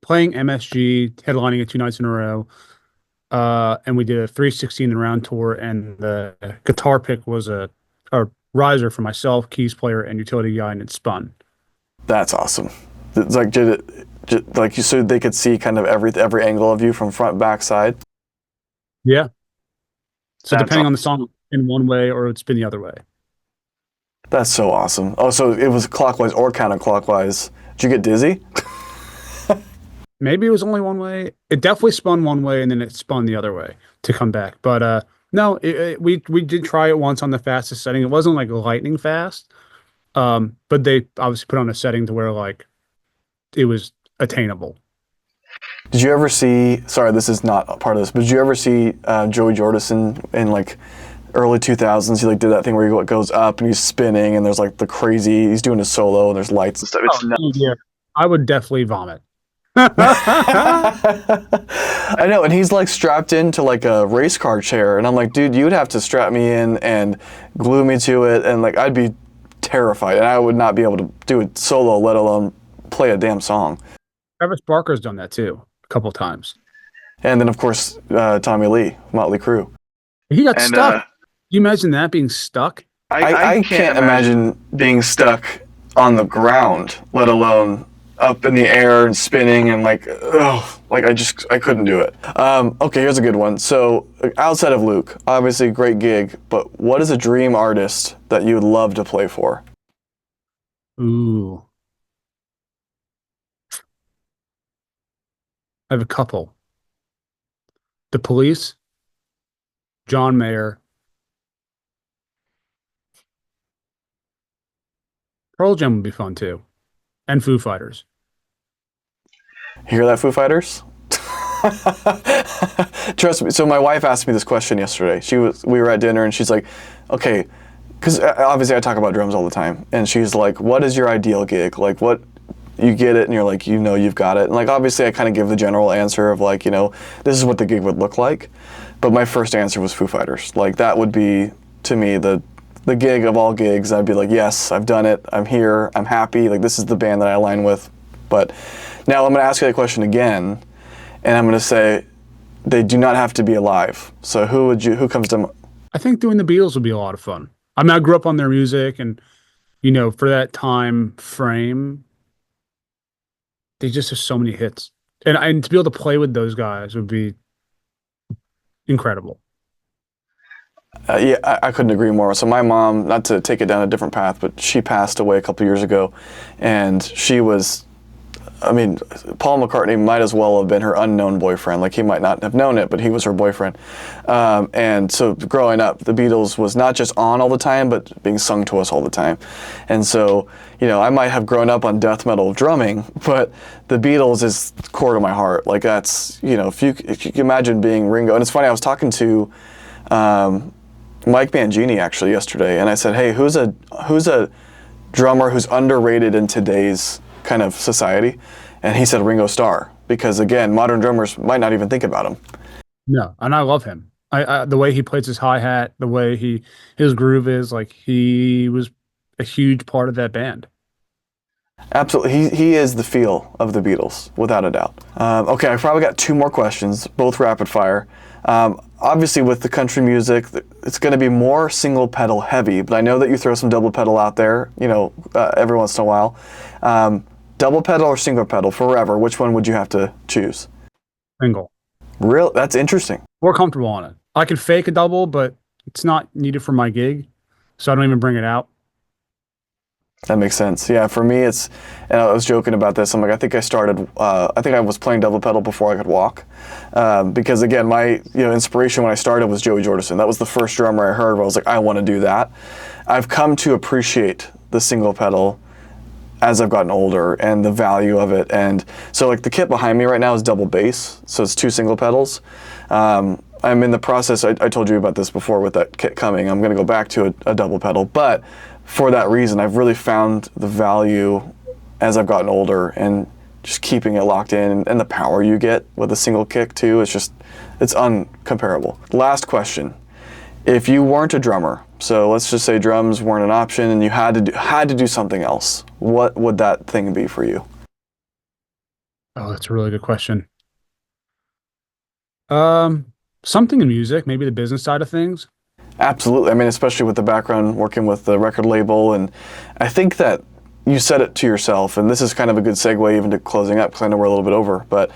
playing MSG, headlining it 2 nights in a row. And we did a 316 round tour, and the guitar pick was a riser for myself, keys player, and utility guy, and it spun. That's awesome. It's like, like you said, they could see kind of every angle of you from front, back, side. Yeah. So That's depending on the song, in one way or it would spin the other way. That's so awesome. Oh, so it was clockwise or counterclockwise. Did you get dizzy? Maybe it was only one way. It definitely spun one way and then it spun the other way to come back. But no, we did try it once on the fastest setting. It wasn't like lightning fast, but they obviously put on a setting to where like it was attainable. Did you ever see? Sorry, this is not a part of this. But did you ever see Joey Jordison in like early 2000s? He like did that thing where he goes up and he's spinning and there's like the crazy. He's doing a solo and there's lights and stuff. It's nuts. Yeah, I would definitely vomit. I know, and he's like strapped into like a race car chair, and I'm like, dude, you'd have to strap me in and glue me to it, and like I'd be terrified, and I would not be able to do it solo, let alone play a damn song. Travis Barker's done that too a couple times. And then of course Tommy Lee, Motley Crue. He got stuck. Can you imagine that being stuck? I can't imagine being stuck on the ground, let alone up in the air and spinning and like, oh, like I couldn't do it. Okay, here's a good one. So outside of Luke, obviously great gig, but what is a dream artist that you would love to play for? Ooh. I have a couple. The Police, John Mayer, Pearl Jam would be fun too, and Foo Fighters. Hear that, Foo Fighters? Trust me. So my wife asked me this question yesterday. We were at dinner and she's like, okay, because obviously I talk about drums all the time, and she's like, what is your ideal gig? Like, what, you get it and you're like, you know, you've got it. And like, obviously I kind of give the general answer of like, you know, this is what the gig would look like. But my first answer was Foo Fighters. Like that would be, to me, the gig of all gigs. I'd be like, yes, I've done it. I'm here. I'm happy. Like this is the band that I align with. But now I'm going to ask you that question again, and I'm going to say they do not have to be alive. So who comes to? I think doing the Beatles would be a lot of fun. I mean, I grew up on their music, and you know, for that time frame, they just have so many hits, and to be able to play with those guys would be incredible. Yeah, I couldn't agree more. So my mom, not to take it down a different path, but she passed away a couple years ago, and she was, I mean, Paul McCartney might as well have been her unknown boyfriend. Like he might not have known it, but he was her boyfriend. And so growing up, the Beatles was not just on all the time, but being sung to us all the time. And so, you know, I might have grown up on death metal drumming, but the Beatles is core to my heart. Like that's, you know, if you can imagine being Ringo. And it's funny, I was talking to Mike Mangini actually yesterday, and I said, hey, who's a drummer who's underrated in today's kind of society? And he said Ringo Starr, because again, modern drummers might not even think about him. No, and I love him. I the way he plays his hi-hat, the way his groove is, like he was a huge part of that band. Absolutely, he is the feel of the Beatles, without a doubt. Okay, I've probably got two more questions, both rapid fire. Obviously, with the country music, it's going to be more single pedal heavy, but I know that you throw some double pedal out there, you know, every once in a while. Double pedal or single pedal forever? Which one would you have to choose? Single. Real? That's interesting. More comfortable on it. I can fake a double, but it's not needed for my gig, so I don't even bring it out. That makes sense. Yeah, for me, it's, and I was joking about this. I'm like, I think I was playing double pedal before I could walk. Because again, my inspiration when I started was Joey Jordison. That was the first drummer I heard where I was like, I want to do that. I've come to appreciate the single pedal as I've gotten older and the value of it. And so like the kit behind me right now is double bass. So it's two single pedals. I'm in the process, I told you about this before with that kit coming. I'm going to go back to a double pedal. But for that reason, I've really found the value as I've gotten older and just keeping it locked in, and the power you get with a single kick too, it's uncomparable. Last question. if you weren't a drummer, so let's just say drums weren't an option and you had to do something else, what would that thing be for you? Oh, that's a really good question. Something in music, maybe the business side of things. Absolutely. I mean, especially with the background working with the record label. And I think that you said it to yourself, and this is kind of a good segue even to closing up because I know we're a little bit over. But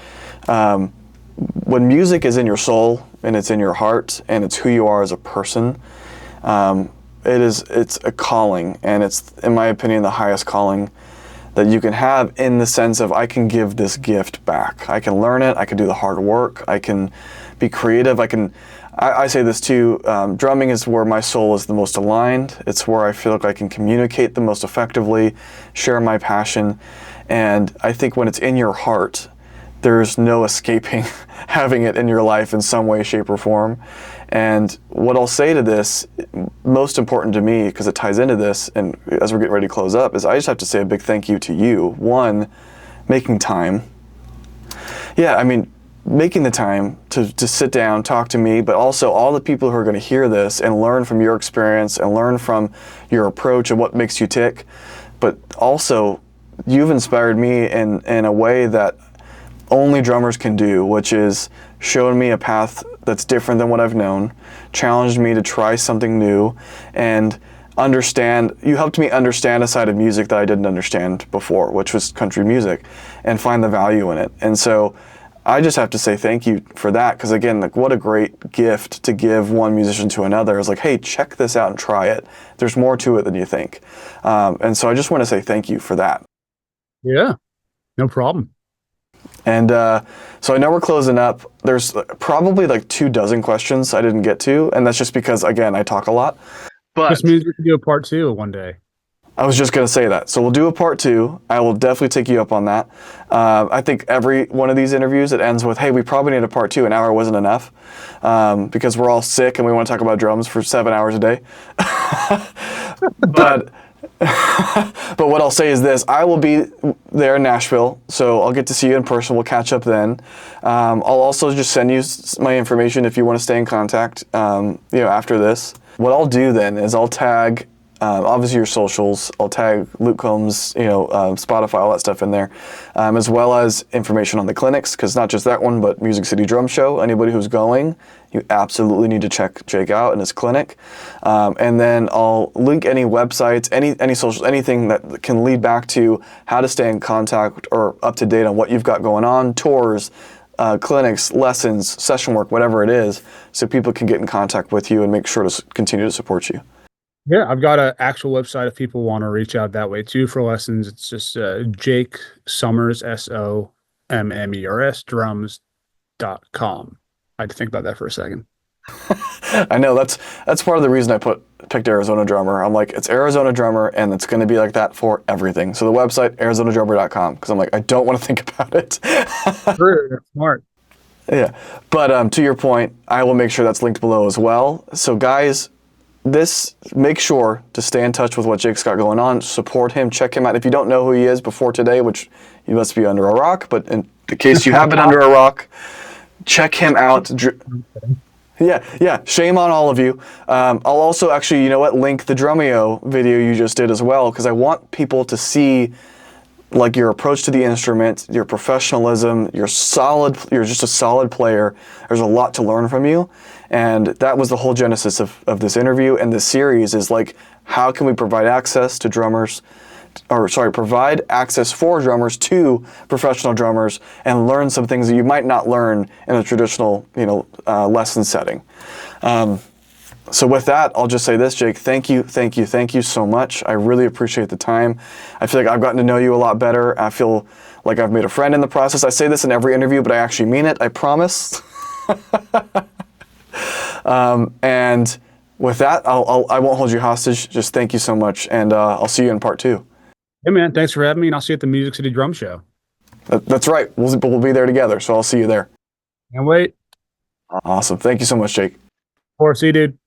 when music is in your soul and it's in your heart and it's who you are as a person, it's a calling, and it's, in my opinion, the highest calling that you can have, in the sense of I can give this gift back. I can learn it. I can do the hard work. I can be creative. I say this too, drumming is where my soul is the most aligned. It's where I feel like I can communicate the most effectively, share my passion. And I think when it's in your heart, there's no escaping having it in your life in some way, shape, or form. And what I'll say to this, most important to me, because it ties into this, and as we're getting ready to close up, is I just have to say a big thank you to you. One, making time. Yeah, I mean, making the time to sit down, talk to me, but also all the people who are going to hear this and learn from your experience and learn from your approach and what makes you tick. But also, you've inspired me in a way that only drummers can do, which is showing me a path that's different than what I've known, challenged me to try something new, and you helped me understand a side of music that I didn't understand before, which was country music, and find the value in it. And so I just have to say thank you for that, because again, like, what a great gift to give one musician to another. Is like, hey, check this out and try it. There's more to it than you think. And so I just want to say thank you for that. Yeah, no problem. And so I know we're closing up. There's probably like 24 questions I didn't get to, and that's just because, again, I talk a lot. But This means we can do a part 2 one day. I was just going to say that. So we'll do a part 2. I will definitely take you up on that. I think every one of these interviews, it ends with, hey, we probably need a part 2. An hour wasn't enough, because we're all sick and we want to talk about drums for 7 hours a day. But but what I'll say is this: I will be there in Nashville, so I'll get to see you in person. We'll catch up then. I'll also just send you my information if you want to stay in contact, after this. What I'll do then is I'll tag, obviously, your socials. I'll tag Luke Combs, Spotify, all that stuff in there, as well as information on the clinics, because not just that one, but Music City Drum Show. Anybody who's going, you absolutely need to check Jake out in his clinic. And then I'll link any websites, any socials, anything that can lead back to how to stay in contact or up to date on what you've got going on, tours, clinics, lessons, session work, whatever it is, so people can get in contact with you and make sure to continue to support you. Yeah, I've got an actual website if people want to reach out that way too for lessons. It's just Jake Sommers, SOMMERS, drums.com. I had to think about that for a second. I know that's part of the reason I picked Arizona Drummer. I'm like, it's Arizona Drummer, and it's going to be like that for everything. So the website, arizonadrummer.com, because I'm like, I don't want to think about it. Sure, smart. Yeah, but to your point, I will make sure that's linked below as well. So guys, make sure to stay in touch with what Jake's got going on. Support him. Check him out. If you don't know who he is before today, which you must be under a rock, but in the case you have been under a rock, check him out. Yeah. Shame on all of you. I'll also actually, link the Drumeo video you just did as well, because I want people to see like your approach to the instrument, your professionalism, you're just a solid player. There's a lot to learn from you. And that was the whole genesis of this interview and this series, is like, how can we provide access to provide access for drummers to professional drummers and learn some things that you might not learn in a traditional, lesson setting. So with that, I'll just say this, Jake, thank you so much. I really appreciate the time. I feel like I've gotten to know you a lot better. I feel like I've made a friend in the process. I say this in every interview, but I actually mean it, I promise. And with that, I won't hold you hostage. Just thank you so much, and I'll see you in part 2. Hey man, thanks for having me, and I'll see you at the Music City Drum Show. That's right. We'll be there together, so I'll see you there. Can't wait. Awesome. Thank you so much, Jake. Of course, see you, dude.